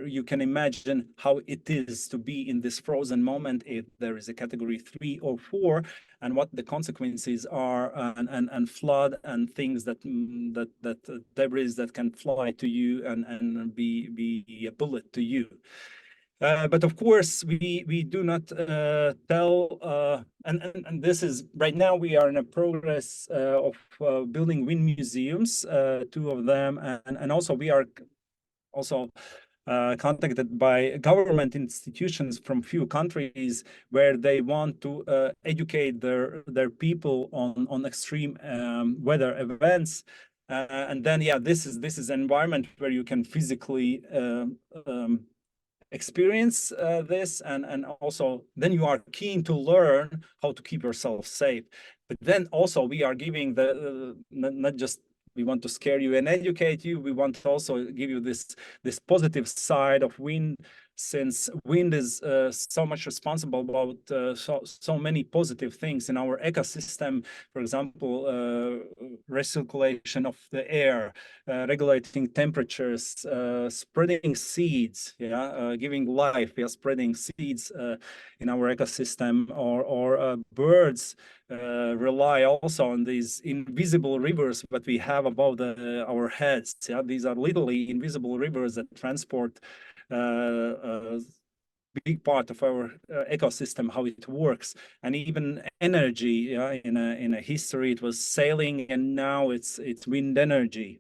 you can imagine how it is to be in this frozen moment if there is a category 3 or 4, and what the consequences are, and flood and things that debris that can fly to you and be a bullet to you. But of course, we do not tell, and this is right now we are in a progress of building wind museums, 2 of them, and also we are also contacted by government institutions from few countries where they want to educate their people on extreme weather events. And then, yeah, this is an environment where you can physically experience this, and also then you are keen to learn how to keep yourself safe. But then also we are giving the not just we want to scare you and educate you, we want to also give you this positive side of wind, since wind is so much responsible about so many positive things in our ecosystem. For example, recirculation of the air, regulating temperatures, spreading seeds, giving life, spreading seeds in our ecosystem, or birds rely also on these invisible rivers that we have above our heads. These are literally invisible rivers that transport big part of our ecosystem, how it works, and even energy. In a history, it was sailing, and now it's wind energy.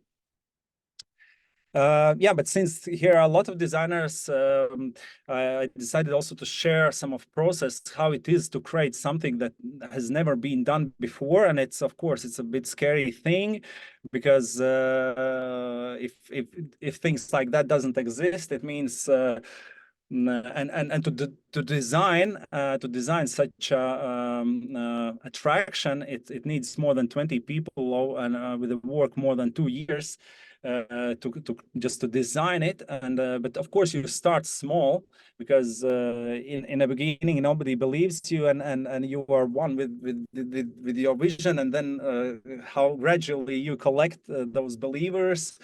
But since here are a lot of designers, I decided also to share some of process, how it is to create something that has never been done before. And it's, of course, it's a bit scary thing, because if things like that doesn't exist, it means and to design such attraction, it needs more than 20 people, and with the work more than 2 years. To design it, and but of course you start small, because in the beginning nobody believes you, and you are one with your vision, and then how gradually you collect those believers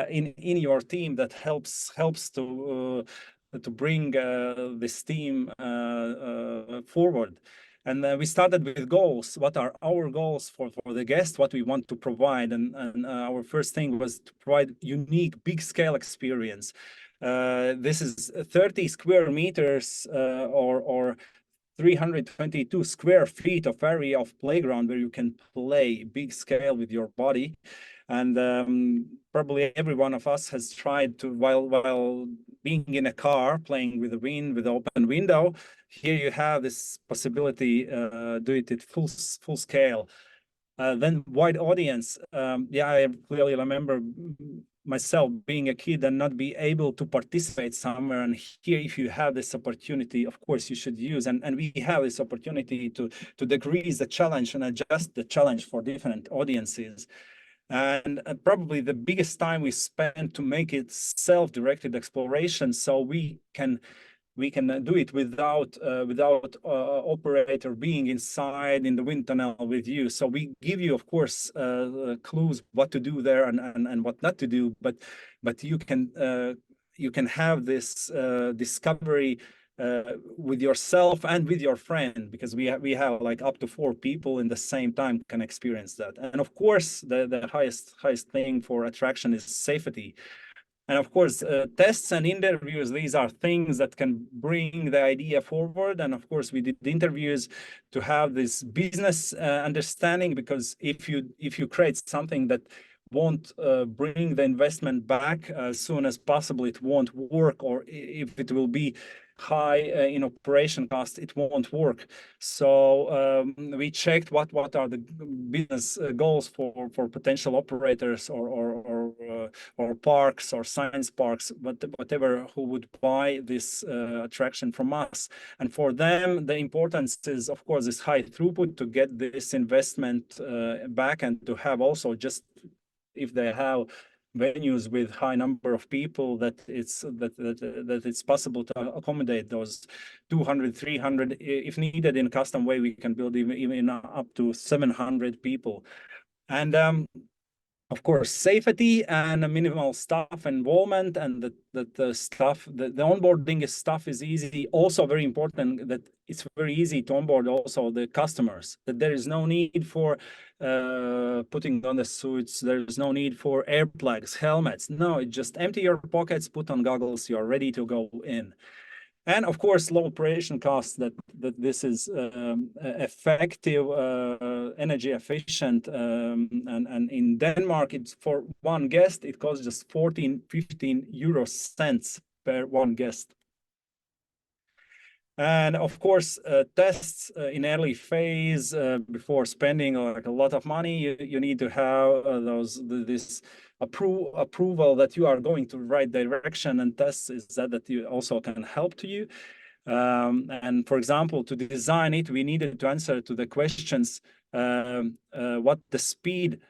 in your team that helps to bring this team forward. And we started with goals. What are our goals for the guest? What we want to provide? And our first thing was to provide unique, big-scale experience. This is 30 square meters or 322 square feet of area of playground where you can play big scale with your body. And probably every one of us has tried to, while being in a car, playing with the wind, with the open window. Here you have this possibility, do it at full scale. Then wide audience. I clearly remember myself being a kid and not be able to participate somewhere. And here, if you have this opportunity, of course you should use. And we have this opportunity to decrease the challenge and adjust the challenge for different audiences. And probably the biggest time we spend to make it self-directed exploration, so we can do it without operator being inside in the wind tunnel with you. So we give you, of course, clues what to do there and what not to do, but you can have this discovery with yourself and with your friend, because we have like up to 4 people in the same time can experience that. And of course, the highest thing for attraction is safety. And of course, tests and interviews, these are things that can bring the idea forward. And of course, we did interviews to have this business understanding, because if you create something that won't bring the investment back as soon as possible, it won't work. Or if it will be high in operation cost, it won't work. So we checked what are the business goals for potential operators or parks or science parks, whatever, who would buy this attraction from us. And for them, the importance is, of course, this high throughput to get this investment back, and to have also, just if they have venues with high number of people, that it's possible to accommodate those 200, 300, if needed in a custom way, we can build even up to 700 people. And of course, safety and minimal staff involvement, and the onboarding stuff is easy. Also very important that it's very easy to onboard also the customers, that there is no need for putting on the suits. There is no need for air plugs, helmets. No, it just empty your pockets, put on goggles, you're ready to go in. And of course, low operation costs, that this is effective, energy efficient. And in Denmark, it's for one guest, it costs just 15 euro cents per one guest. And of course, tests in early phase, before spending like a lot of money, you need to have this approval that you are going to the right direction, and tests is that you also can help to you. And for example, to design it, we needed to answer to the questions, what the speed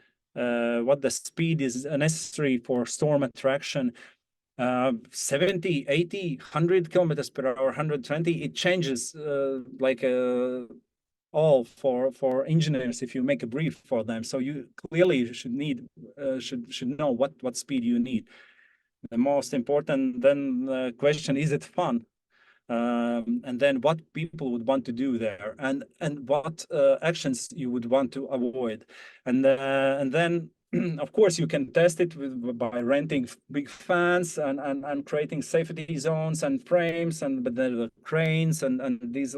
is necessary for storm attraction. 70, 80, 100 kilometers per hour, 120, it changes all for engineers if you make a brief for them. So you clearly should know what speed you need. The most important then question, is it fun? And then what people would want to do there, and what actions you would want to avoid. And then of course, you can test it by renting big fans and creating safety zones and frames, and the cranes and these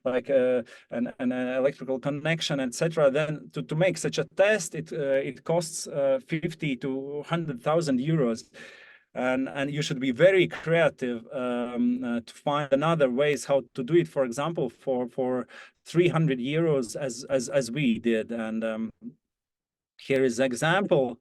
like an electrical connection, etc. Then to make such a test, it costs 50 to 100,000 euros. And you should be very creative to find another ways how to do it. For example, for 300 euros as we did. And here is an example.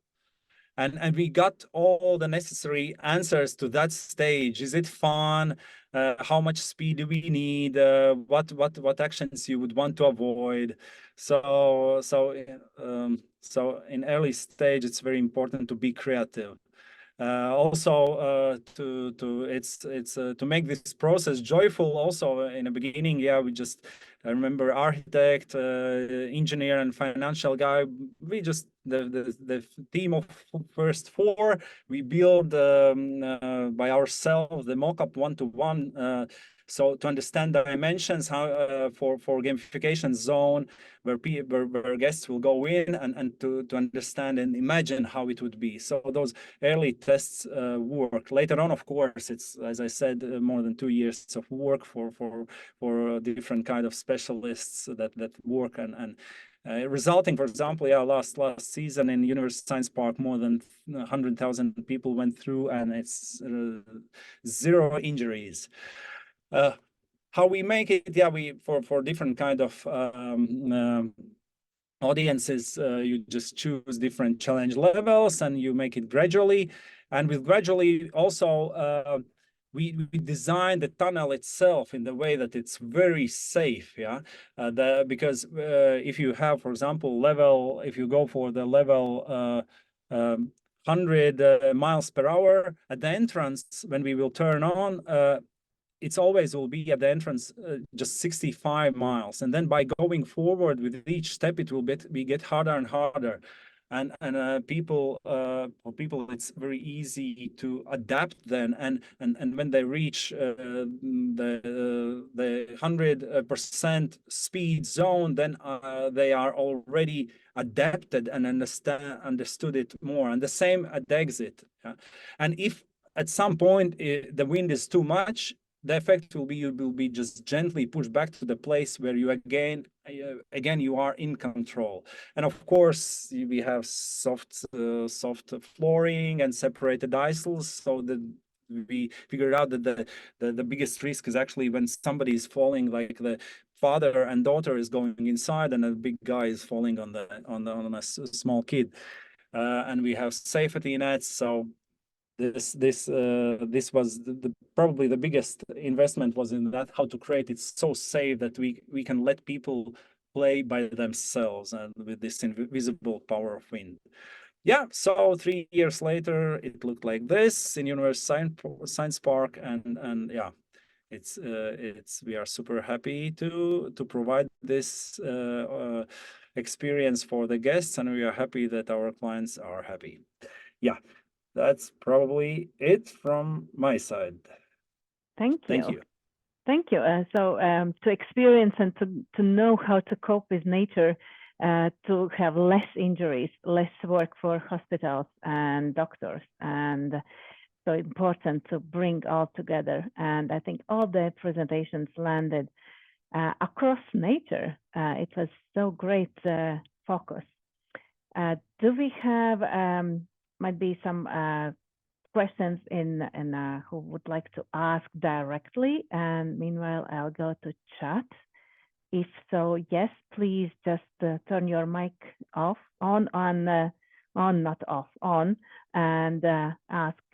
And we got all the necessary answers to that stage. Is it fun? How much speed do we need? What actions you would want to avoid? So in early stage, it's very important to be creative. Also to make this process joyful. Also in the beginning, I remember architect, engineer, and financial guy. We just the team of first 4. We build by ourselves the mock-up 1-to-1. So to understand the dimensions, how for gamification zone, where guests will go in, and to understand and imagine how it would be. So those early tests work. Later on, of course, it's, as I said, more than 2 years of work for different kind of specialists that work and resulting, for example, last season in University Science Park, more than 100,000 people went through, and it's 0 injuries. How we make it? We for different kind of audiences, you just choose different challenge levels, and you make it gradually. And with gradually, also we design the tunnel itself in the way that it's very safe, because if you have, for example, if you go for the level 100 miles per hour at the entrance, when we will turn on, it's always will be at the entrance just 65 miles, and then by going forward with each step, it will get harder and harder. And for people, it's very easy to adapt then. And when they reach the 100% speed zone, then they are already adapted and understood it more. And the same at exit. And if at some point the wind is too much, the effect will be you will be just gently pushed back to the place where you again you are in control. And of course we have soft flooring and separated aisles, so that we figured out that the biggest risk is actually when somebody is falling, like the father and daughter is going inside and a big guy is falling on a small kid. And we have safety nets. So this was probably the biggest investment was in that, how to create it so safe that we can let people play by themselves and with this invisible power of wind. Yeah, so 3 years later, it looked like this in University Science Park, and yeah, it's we are super happy to provide this experience for the guests, and we are happy that our clients are happy. Yeah. That's probably it from my side.
Thank you.
Thank you.
Thank you. So to experience and to know how to cope with nature, to have less injuries, less work for hospitals and doctors, and so important to bring all together. And I think all the presentations landed across nature. It was so great focus. Do we have might be some questions in who would like to ask directly, and meanwhile I'll go to chat. If so, yes, please just turn your mic off, on, not off, on, and ask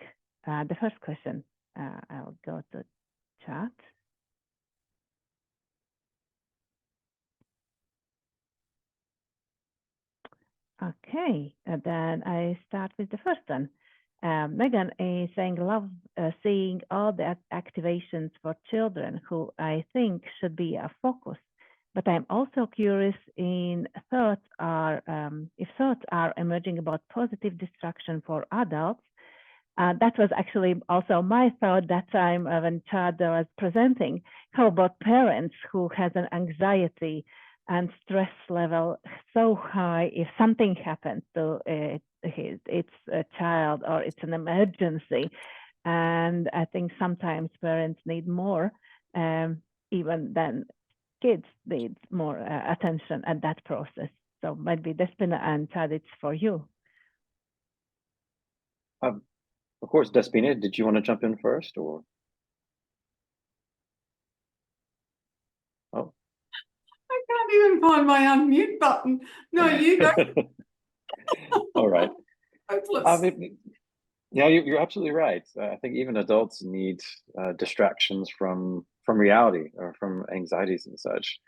the first question. I'll go to chat. Okay, and then I start with the first one. Megan is saying, love seeing all the activations for children, who I think should be a focus. But I'm also curious in if thoughts are emerging about positive distraction for adults. That was actually also my thought that time when Chad was presenting. How about parents who has an anxiety and stress level so high if something happens to its a child or it's an emergency? And I think sometimes parents need more, even than kids need more attention at that process. So maybe Despina and Chad, it's for you.
Of course, Despina, did you want to jump in first, or? Oh.
I can't even find my unmute button. No, you go.
All right.
Hopeless.
Yeah, you're absolutely right. I think even adults need distractions from reality or from anxieties and such.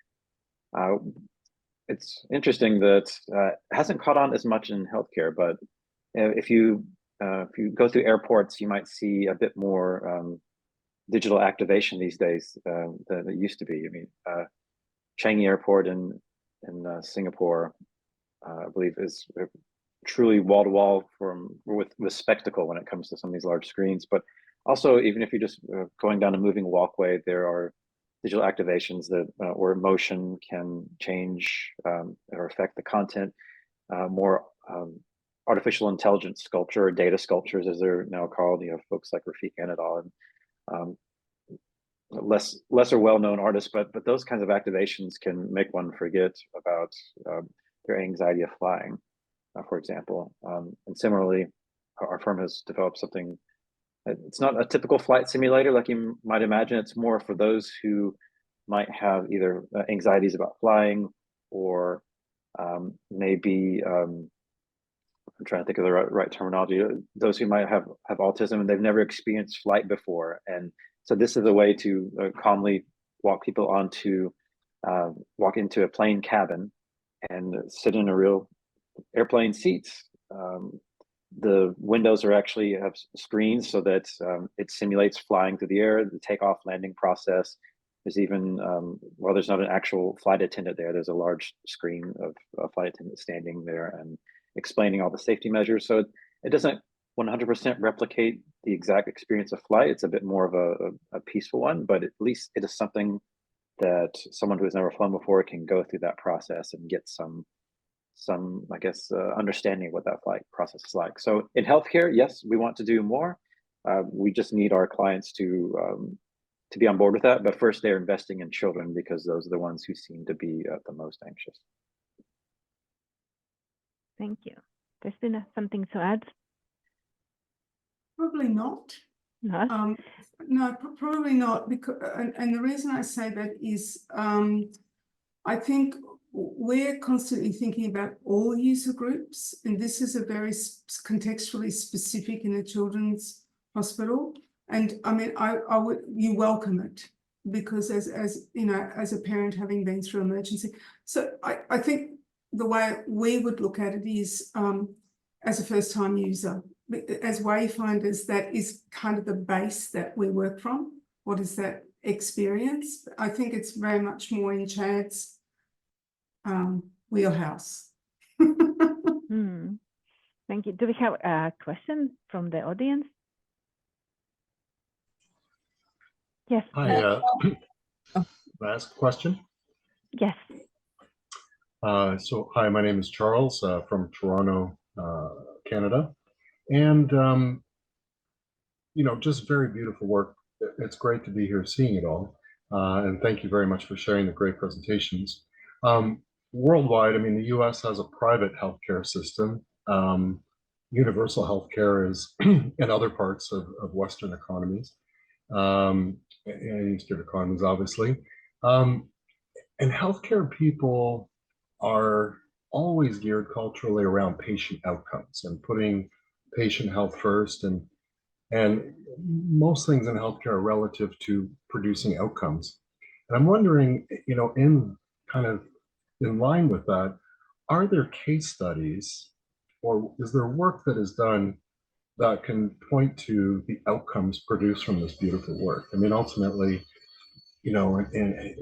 It's interesting that it hasn't caught on as much in healthcare, but if you go through airports, you might see a bit more digital activation these days than it used to be. I mean, Changi Airport in Singapore, I believe, is truly wall to wall with spectacle when it comes to some of these large screens. But also, even if you're just going down a moving walkway, there are digital activations that where motion can change or affect the content. More artificial intelligence sculpture, or data sculptures as they're now called. You know, folks like Rafik Anadol and lesser well-known artists, but those kinds of activations can make one forget about their anxiety of flying, for example. And similarly, our firm has developed something. It's not a typical flight simulator like you might imagine. It's more for those who might have either anxieties about flying or maybe I'm trying to think of the right terminology. Those who might have autism and they've never experienced flight before, and so this is a way to calmly walk people walk into a plane cabin and sit in a real airplane seats. The windows actually have screens so that it simulates flying through the air, the takeoff landing process. There's even, while there's not an actual flight attendant there's a large screen of a flight attendant standing there and explaining all the safety measures. So it doesn't 100% replicate the exact experience of flight. It's a bit more of a peaceful one, but at least it is something that someone who has never flown before can go through that process and get some I guess understanding of what that flight process is like. So in healthcare, yes, we want to do more. We just need our clients to be on board with that. But first, they're investing in children because those are the ones who seem to be the most anxious.
Thank you. Despina, something to add?
Probably not.
No?
No, probably not. Because and the reason I say that is I think we're constantly thinking about all user groups, and this is a very contextually specific in a children's hospital. And I mean, I would, you welcome it because as you know, as a parent having been through emergency. So I think the way we would look at it is as a first-time user, as wayfinders, that is kind of the base that we work from. What is that experience? I think it's very much more in Chad's wheelhouse.
Thank you. Do we have a question from the audience? Yes.
Hi, can I ask a question?
Yes.
So, hi, my name is Charles from Toronto, Canada. And, you know, just very beautiful work. It's great to be here seeing it all. And thank you very much for sharing the great presentations. Worldwide, I mean, the US has a private healthcare system. Universal healthcare is in other parts of Western economies, and Eastern economies, obviously. And healthcare people are always geared culturally around patient outcomes and putting patient health first. And most things in healthcare are relative to producing outcomes. And I'm wondering, you know, in line with that, are there case studies or is there work that is done that can point to the outcomes produced from this beautiful work? I mean, ultimately, you know, and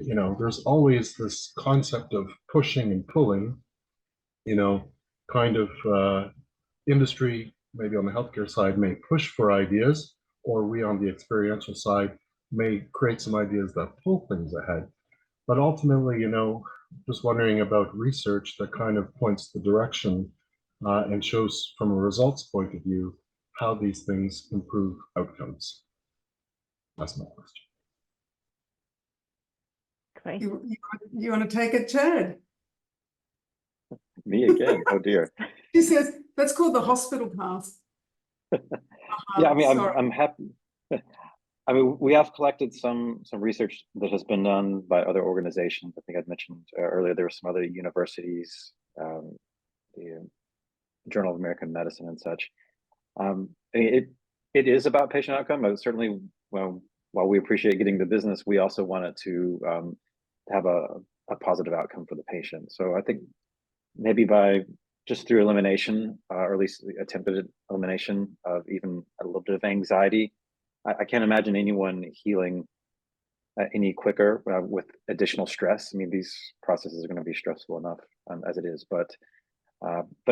you know, there's always this concept of pushing and pulling, you know, kind of industry, maybe on the healthcare side, may push for ideas, or we on the experiential side may create some ideas that pull things ahead. But ultimately, you know, just wondering about research that kind of points the direction and shows from a results point of view how these things improve outcomes. That's my question.
Great.
You want to take it, Chad?
Me again? Oh dear.
She says that's called the hospital pass.
Yeah, I mean, I'm happy. I mean, we have collected some research that has been done by other organizations. I think I'd mentioned earlier there were some other universities, the Journal of American Medicine and such. It is about patient outcome. But certainly, well, while we appreciate getting the business, we also want it to have a positive outcome for the patient. So I think maybe by just through elimination, or at least attempted elimination of even a little bit of anxiety, I can't imagine anyone healing any quicker with additional stress. I mean, these processes are going to be stressful enough as it is. But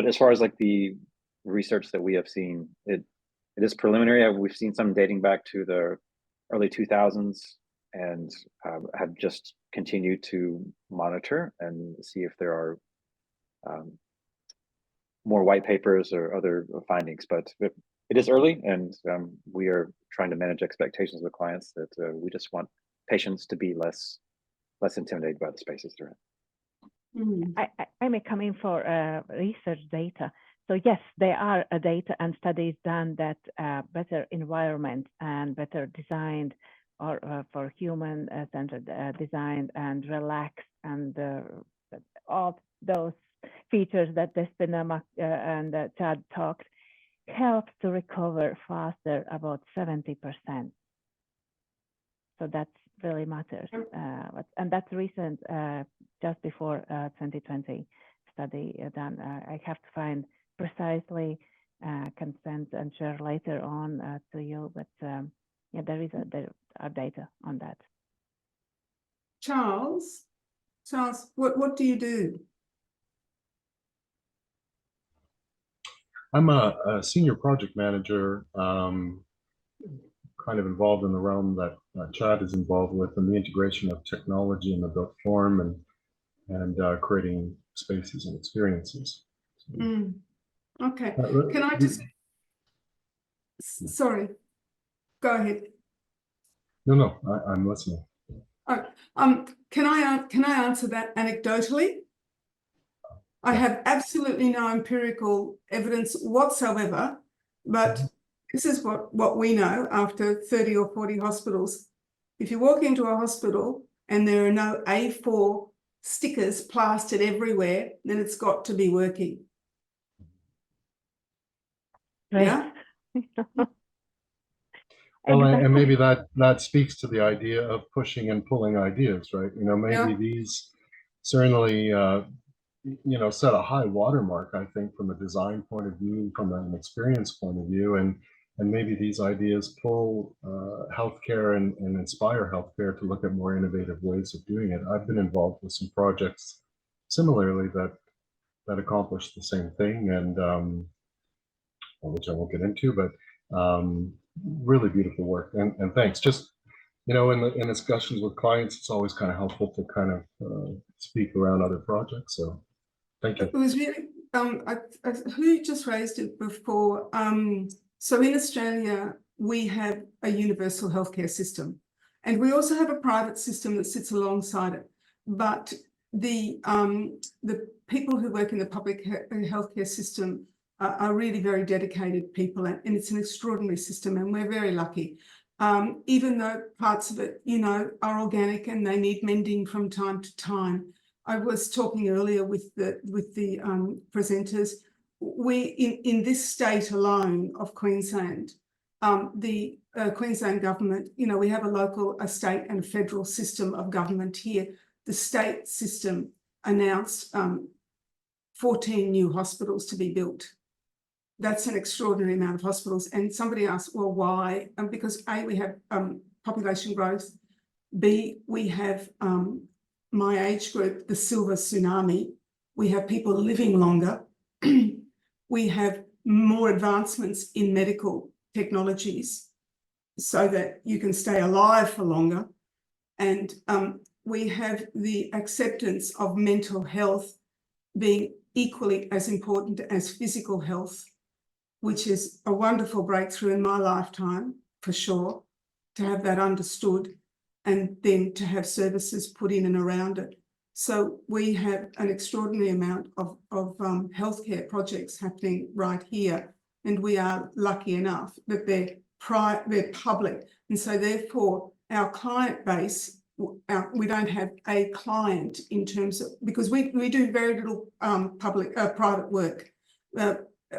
as far as like the research that we have seen, it is preliminary. We've seen some dating back to the early 2000s and have just continued to monitor and see if there are more white papers or other findings. But it is early, and we are trying to manage expectations with clients that we just want patients to be less intimidated by the spaces they're in.
I may come in for research data. So yes, there are data and studies done that better environment and better designed or for human-centered design and relaxed and all those features that Despina and Chad talked, helps to recover faster, about 70%. So that really matters. And that's recent, just before 2020 study done. I have to find precisely consent and share later on to you, but yeah, there are data on that.
Charles, what do you do?
I'm a senior project manager, kind of involved in the realm that Chad is involved with, in the integration of technology in the built form and creating spaces and experiences.
Okay, can I just, sorry, go ahead.
No, I'm listening.
Can I answer that anecdotally? I have absolutely no empirical evidence whatsoever, but this is what we know after 30 or 40 hospitals. If you walk into a hospital and there are no A4 stickers plastered everywhere, then it's got to be working.
Right.
Yeah.
Well, and maybe that speaks to the idea of pushing and pulling ideas, right? You know, maybe these certainly, you know, set a high watermark, I think, from a design point of view, from an experience point of view, and maybe these ideas pull healthcare and inspire healthcare to look at more innovative ways of doing it. I've been involved with some projects similarly that accomplish the same thing, and which I won't get into, but really beautiful work, and thanks. Just, you know, in discussions with clients, it's always kind of helpful to kind of speak around other projects. So thank you.
It was really who just raised it before. So in Australia, we have a universal healthcare system, and we also have a private system that sits alongside it. But the people who work in the public healthcare system are really very dedicated people, and it's an extraordinary system, and we're very lucky. Even though parts of it, you know, are organic and they need mending from time to time. I was talking earlier with the presenters. We in this state alone of Queensland, the Queensland government, you know, we have a state and a federal system of government here. The state system announced 14 new hospitals to be built. That's an extraordinary amount of hospitals. And somebody asked, well, why? Because A, we have population growth. B, we have my age group, the silver tsunami. We have people living longer. We have more advancements in medical technologies so that you can stay alive for longer. And we have the acceptance of mental health being equally as important as physical health, which is a wonderful breakthrough in my lifetime, for sure, to have that understood and then to have services put in and around it. So we have an extraordinary amount of healthcare projects happening right here, and we are lucky enough that they're public. And so therefore our client base, we don't have a client in terms of, because we do very little private work.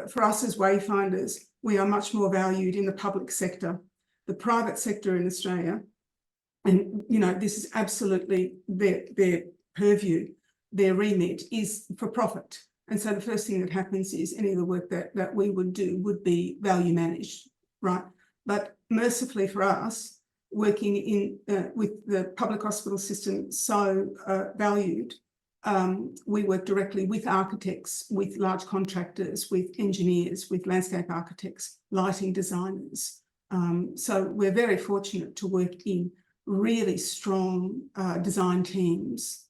For us as wayfinders, we are much more valued in the public sector. The private sector in Australia, and you know, this is absolutely their purview, their remit is for profit. And so the first thing that happens is any of the work that we would do would be value managed, right? But mercifully for us, working in with the public hospital system so valued, we work directly with architects, with large contractors, with engineers, with landscape architects, lighting designers. So we're very fortunate to work in really strong design teams.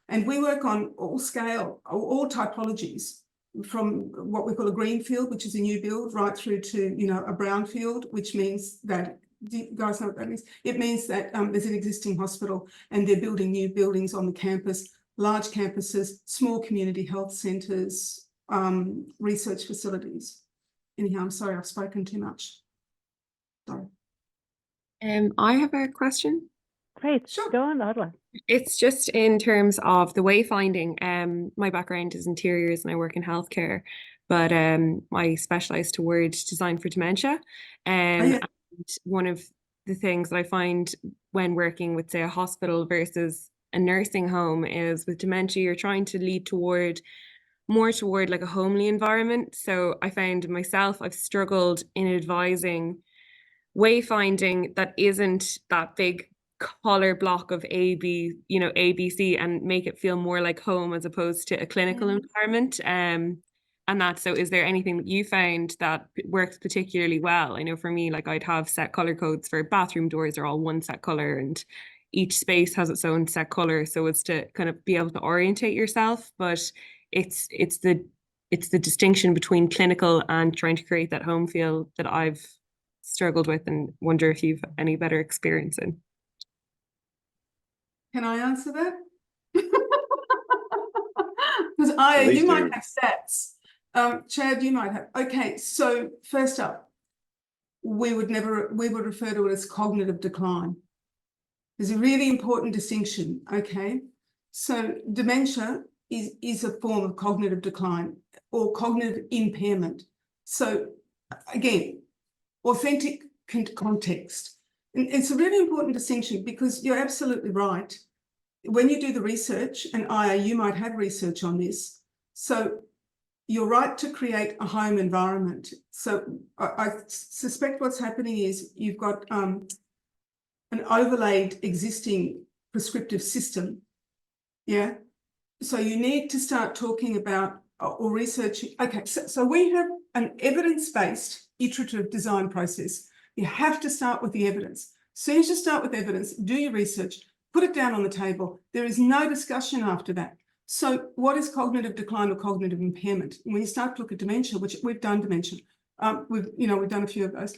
And we work on all scale, all typologies, from what we call a greenfield, which is a new build, right through to, you know, a brownfield, which means that, do you guys know what that means? It means that there's an existing hospital and they're building new buildings on the campus, large campuses, small community health centres, research facilities. Anyhow, I'm sorry, I've spoken too much. Sorry.
I have a question.
Great.
Sure.
Go on, Orla.
It's just in terms of the wayfinding. My background is interiors and I work in healthcare, but I specialize towards design for dementia. And one of the things that I find when working with, say, a hospital versus a nursing home is with dementia, you're trying to lead more toward like a homely environment. So I found myself, I've struggled in advising wayfinding that isn't that big color block of ABC, and make it feel more like home as opposed to a clinical environment. And that's, so is there anything that you found that works particularly well? I know for me, like I'd have set color codes for bathroom doors are all one set color and each space has its own set color. So it's to kind of be able to orientate yourself, but it's the distinction between clinical and trying to create that home feel that I've struggled with and wonder if you've any better experience in.
Can I answer that? Because you might have stats. Chad, you might have. Okay, so first up, we would refer to it as cognitive decline. There's a really important distinction, okay? So dementia is a form of cognitive decline or cognitive impairment. So again, authentic context. And it's a really important distinction because you're absolutely right. When you do the research, and you might have research on this, so you're right to create a home environment. So I suspect what's happening is you've got an overlaid existing prescriptive system, yeah? So you need to start talking about or researching. Okay, so we have an evidence-based iterative design process. You have to start with the evidence. As soon as you start with evidence, do your research, put it down on the table. There is no discussion after that. So what is cognitive decline or cognitive impairment? When you start to look at dementia, which we've done dementia, we've done a few of those.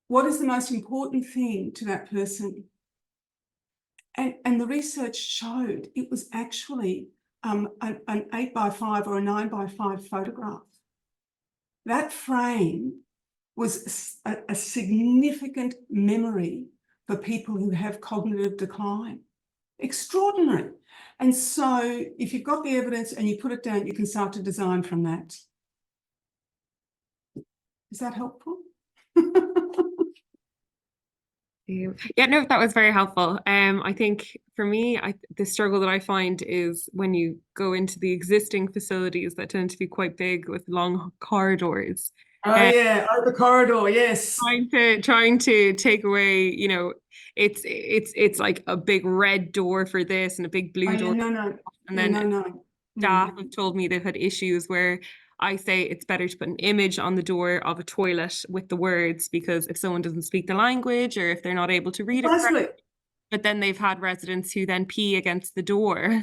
What is the most important thing to that person? And the research showed it was actually an 8x5 or a 9x5 photograph. That frame was a significant memory for people who have cognitive decline. Extraordinary. And so if you've got the evidence and you put it down, you can start to design from that. Is that helpful?
Yeah, no, that was very helpful. I think for me, the struggle that I find is when you go into the existing facilities that tend to be quite big with long corridors.
The corridor, yes.
Trying to take away, it's like a big red door for this and a big blue door. And then staff have told me they've had issues where I say it's better to put an image on the door of a toilet with the words, because if someone doesn't speak the language or if they're not able to read it correctly, but then they've had residents who then pee against the door.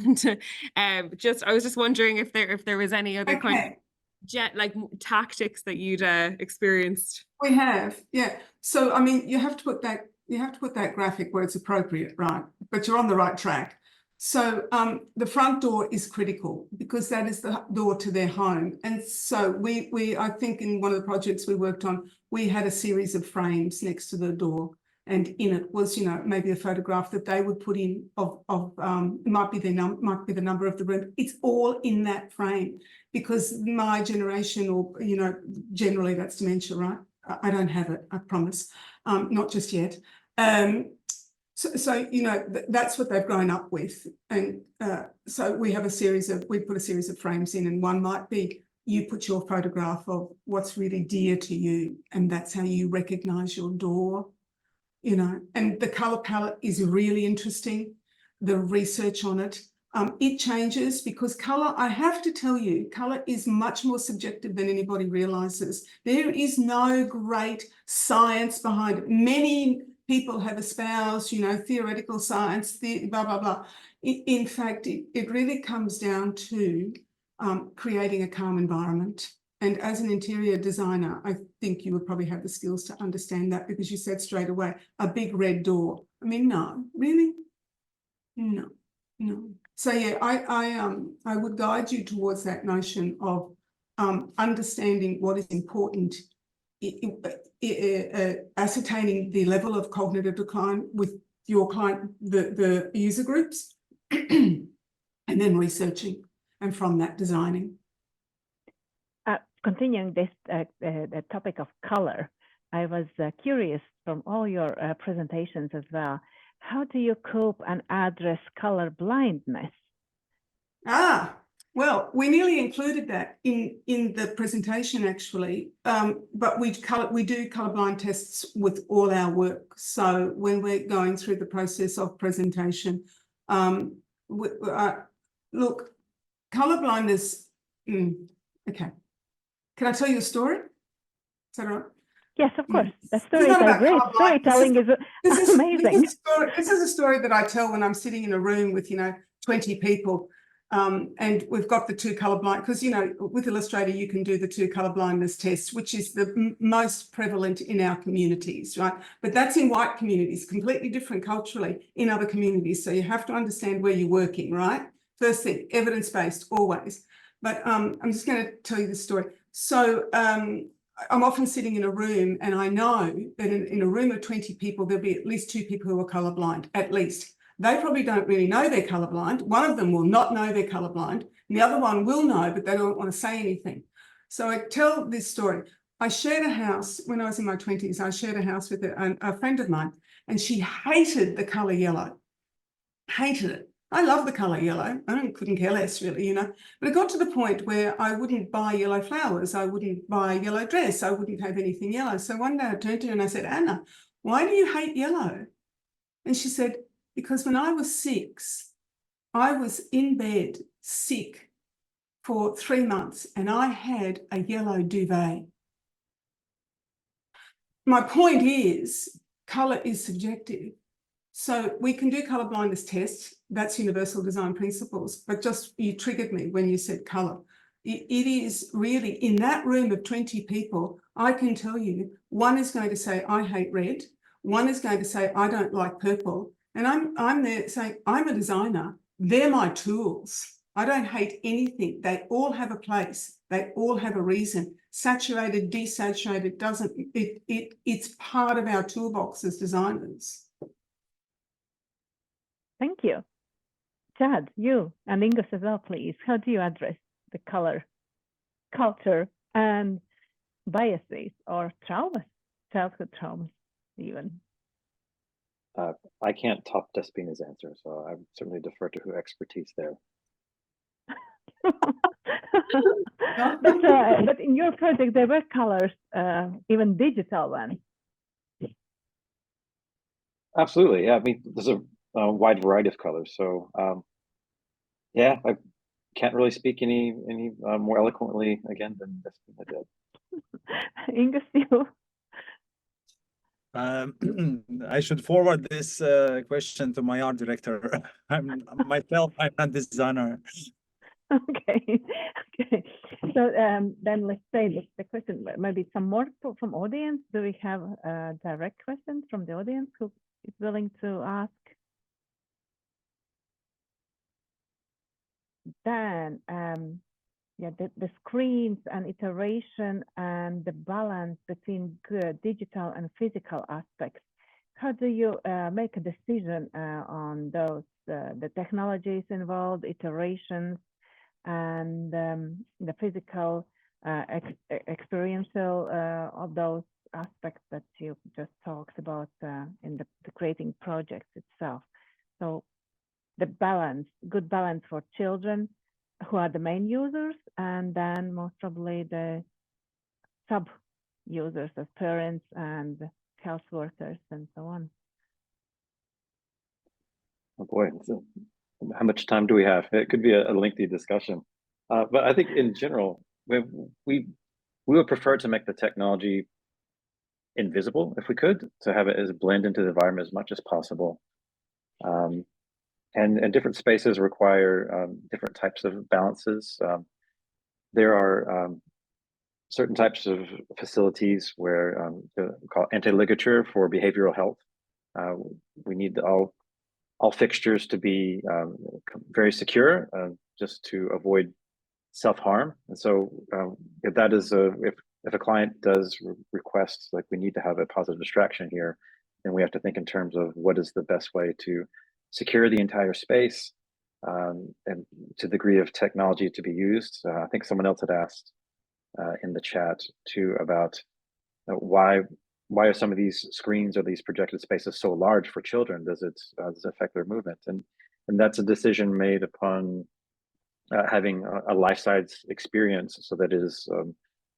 I was just wondering if there was any other kind of tactics that you'd experienced.
We have, yeah. So I mean, you have to put that graphic where it's appropriate, right? But you're on the right track. So the front door is critical because that is the door to their home. And so I think in one of the projects we worked on, we had a series of frames next to the door, and in it was, maybe a photograph that they would put in of it might be the number of the room. It's all in that frame because my generation, or generally that's dementia, right? I don't have it, I promise, not just yet. So that's what they've grown up with, and so we put a series of frames in, and one might be you put your photograph of what's really dear to you, and that's how you recognize your door, and the color palette is really interesting. The research on it, it changes because color, I have to tell you, color is much more subjective than anybody realizes. There is no great science behind it. Many people have espoused, theoretical science, blah, blah, blah. In fact, it really comes down to creating a calm environment. And as an interior designer, I think you would probably have the skills to understand that, because you said straight away, a big red door. I mean, no, really? No. So yeah, I would guide you towards that notion of understanding what is important, ascertaining the level of cognitive decline with your client, the user groups, and then researching, and from that designing.
Continuing this the topic of color, I was curious from all your presentations as well. How do you cope and address color blindness?
Well, we nearly included that in the presentation actually, but we do colorblind tests with all our work. So when we're going through the process of presentation, look, color blindness. Okay, can I tell you a story? Is that all right?
Yes, of course. The stories are great. Storytelling is amazing.
This is a story that I tell when I'm sitting in a room with 20 people. And we've got the two colorblind, because with Illustrator you can do the two colorblindness tests, which is the most prevalent in our communities, right? But that's in white communities, completely different culturally in other communities. So you have to understand where you're working, right? First thing, evidence-based always. But I'm just going to tell you the story. So I'm often sitting in a room, and I know that in a room of 20 people there'll be at least 2 people who are colorblind, at least. They probably don't really know they're colorblind. One of them will not know they're colorblind, and the other one will know, but they don't want to say anything. So I tell this story. I shared a house when I was in my 20s. I shared a house with a friend of mine, and she hated the color yellow. Hated it. I love the color yellow. I couldn't care less, really, But it got to the point where I wouldn't buy yellow flowers. I wouldn't buy a yellow dress. I wouldn't have anything yellow. So one day I turned to her and I said, Anna, why do you hate yellow? And she said, because when I was 6, I was in bed sick for 3 months and I had a yellow duvet. My point is, colour is subjective. So we can do colour blindness tests. That's universal design principles. But just you triggered me when you said colour. It is really, in that room of 20 people, I can tell you, one is going to say, I hate red. One is going to say, I don't like purple. And I'm there saying, I'm a designer. They're my tools. I don't hate anything. They all have a place. They all have a reason. Saturated, desaturated, it's part of our toolbox as designers.
Thank you. Chad, you and Ingus as well, please. How do you address the color, culture, and biases or traumas, childhood traumas even?
I can't top Despina's answer, so I certainly defer to her expertise there.
But in your project, there were colors, even digital ones.
Absolutely, yeah. I mean, there's a wide variety of colors. So, yeah, I can't really speak any more eloquently again than Despina did.
Ingus, you.
I should forward this question to my art director. I'm not designer.
Okay. So then let's say the question, maybe some more from audience. Do we have direct questions from the audience who is willing to ask? Then yeah, the screens and iteration and the balance between digital and physical aspects. How do you make a decision on those, the technologies involved, iterations, and the physical experiential of those aspects that you just talked about in the creating projects itself? So the balance, good balance for children who are the main users, and then most probably the sub users as parents and health workers and so on.
Oh boy, how much time do we have? It could be a lengthy discussion, but I think in general, we would prefer to make the technology invisible if we could, to have it as blend into the environment as much as possible. And different spaces require different types of balances. There are certain types of facilities where called anti-ligature for behavioral health. We need all fixtures to be very secure, just to avoid self-harm. And so if that is if a client does request, like, we need to have a positive distraction here, then we have to think in terms of what is the best way to secure the entire space, and to the degree of technology to be used. I think someone else had asked in the chat too about why are some of these screens or these projected spaces so large for children? Does it affect their movement? And that's a decision made upon having a life-size experience, so that it is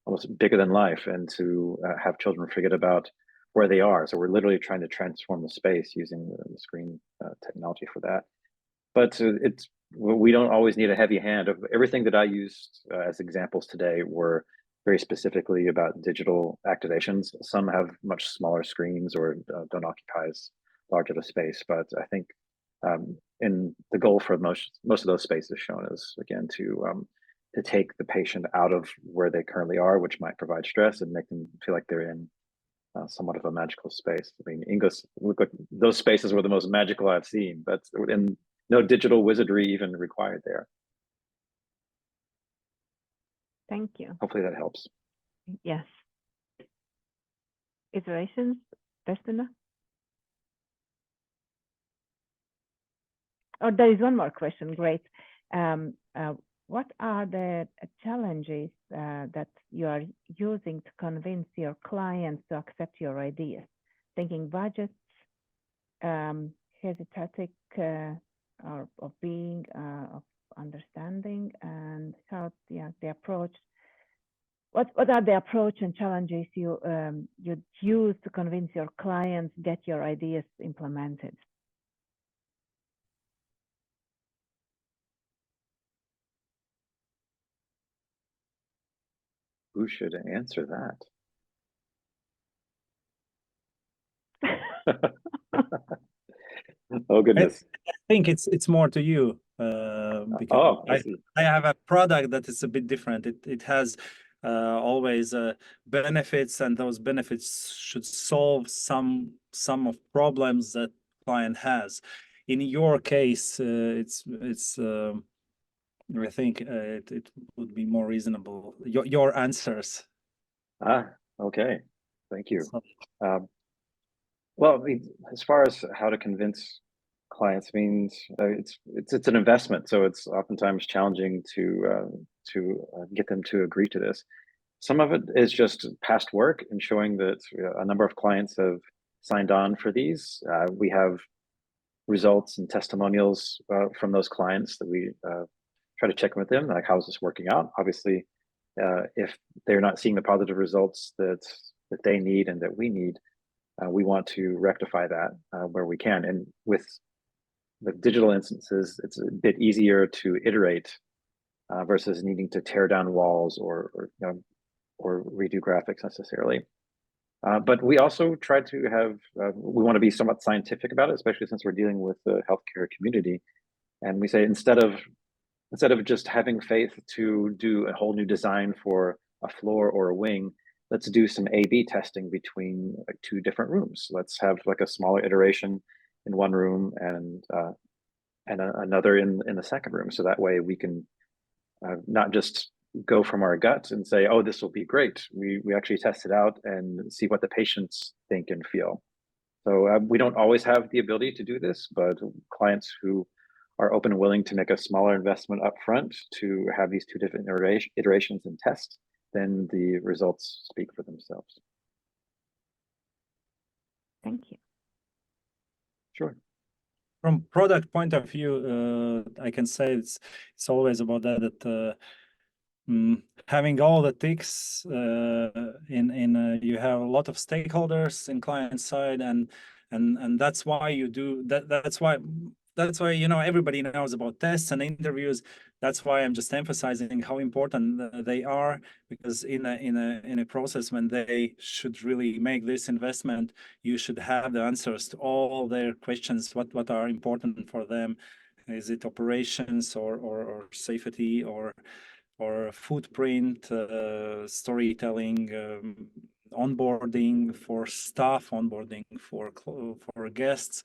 almost bigger than life, and to have children forget about where they are. So we're literally trying to transform the space using the screen technology for that. But we don't always need a heavy hand. Of everything that I used as examples today were very specifically about digital activations. Some have much smaller screens or don't occupy as large of a space. But I think in the goal for most of those spaces shown is, again, to take the patient out of where they currently are, which might provide stress, and make them feel like they're in somewhat of a magical space. I mean, Ingus, look, those spaces were the most magical I've seen, but no digital wizardry even required there.
Thank you.
Hopefully that helps.
Yes. Iterations, Despina? Oh, there is one more question. Great. What are the challenges that you are using to convince your clients to accept your ideas? Thinking budgets, hesitatic of being, of understanding, and how the approach. What are the approach and challenges you use to convince your clients get your ideas implemented?
Who should answer that? Oh goodness!
I think it's more to you because I have a product that is a bit different. It has always benefits, and those benefits should solve some of problems that client has. In your case, I think it would be more reasonable. Your answers.
Okay, thank you. Well, I mean, as far as how to convince clients means, it's an investment, so it's oftentimes challenging to get them to agree to this. Some of it is just past work and showing that a number of clients have signed on for these. We have results and testimonials from those clients that we try to check in with them, like, how is this working out? Obviously, if they're not seeing the positive results that they need and that we need, we want to rectify that where we can. And with the digital instances, it's a bit easier to iterate versus needing to tear down walls or redo graphics necessarily. But we also try to have, we want to be somewhat scientific about it, especially since we're dealing with the healthcare community. And we say, instead of just having faith to do a whole new design for a floor or a wing, let's do some A/B testing between like 2 different rooms. Let's have like a smaller iteration in one room and another in the second room. So that way we can not just go from our gut and say, oh, this will be great. We actually test it out and see what the patients think and feel. So we don't always have the ability to do this, but clients who are open and willing to make a smaller investment up front to have these 2 different iterations and tests, then the results speak for themselves.
Thank you.
Sure.
From product point of view, I can say it's always about that having all the ticks you have a lot of stakeholders in client side, and that's why you do that. That's why everybody knows about tests and interviews. That's why I'm just emphasizing how important they are, because in a process when they should really make this investment, you should have the answers to all their questions. What are important for them? Is it operations or safety or footprint, storytelling, onboarding for staff, onboarding for guests.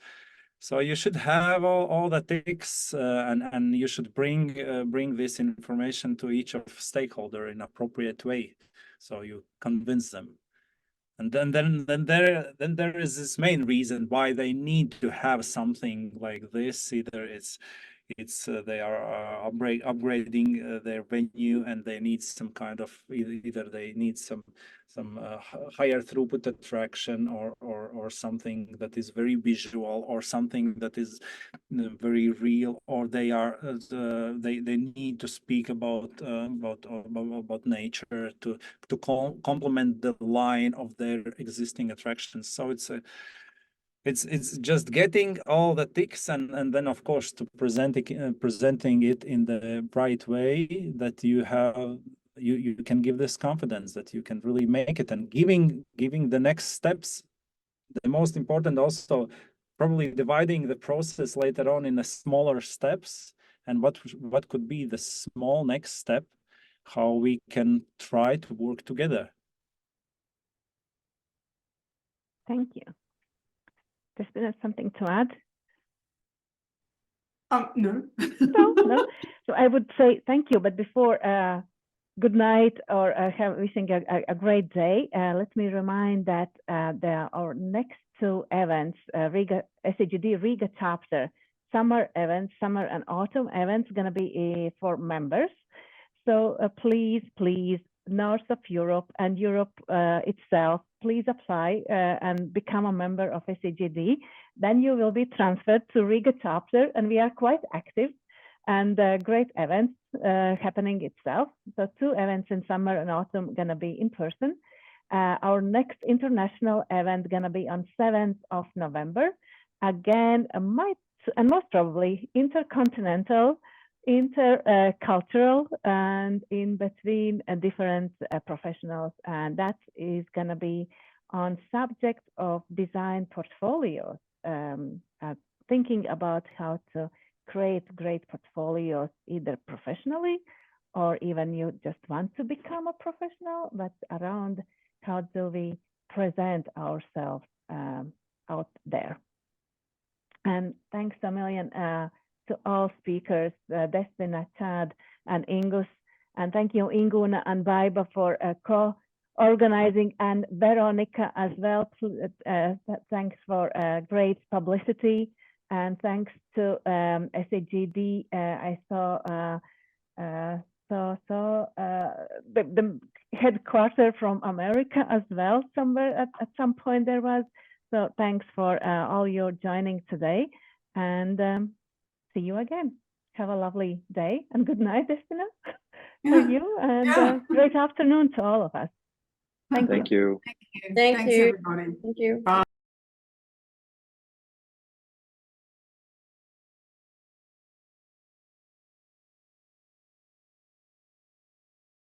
So you should have all the ticks, and you should bring this information to each of stakeholder in appropriate way, so you convince them. And then there is this main reason why they need to have something like this. Either it's they are upgrading their venue, and they need some kind of either they need some higher throughput attraction, or something that is very visual, or something that is very real, or they are they need to speak about nature to complement the line of their existing attractions. So it's just getting all the ticks, and then of course to presenting it in the right way, that you have you can give this confidence that you can really make it, and giving the next steps. The most important also, probably dividing the process later on in the smaller steps, and what could be the small next step, how we can try to work together.
Thank you. Despina, something to add?
No.
No. So I would say thank you, but before good night or wishing a great day, let me remind that our next two events, SEGD Riga Chapter summer events, summer and autumn events, going to be for members. So please, North of Europe and Europe itself, please apply and become a member of SEGD. Then you will be transferred to Riga Chapter, and we are quite active and great events happening itself. So two events in summer and autumn going to be in person. Our next international event going to be on 7th of November. Again, most probably intercontinental, intercultural, and in between different professionals, and that is going to be on subject of design portfolios, thinking about how to create great portfolios, either professionally or even you just want to become a professional, but around how do we present ourselves out there. And thanks a million to all speakers, Despina, Chad, and Ingus. And thank you, Inguna and Baiba, for co-organizing, and Veronica as well. Thanks for great publicity. And thanks to SEGD. I saw the headquarters from America as well, somewhere at some point there was. So thanks for all your joining today, and see you again. Have a lovely day, and good night, Despina, for you, and great afternoon to all of us. Thank you.
Thank you.
Thanks, everybody.
Thank you.
Bye.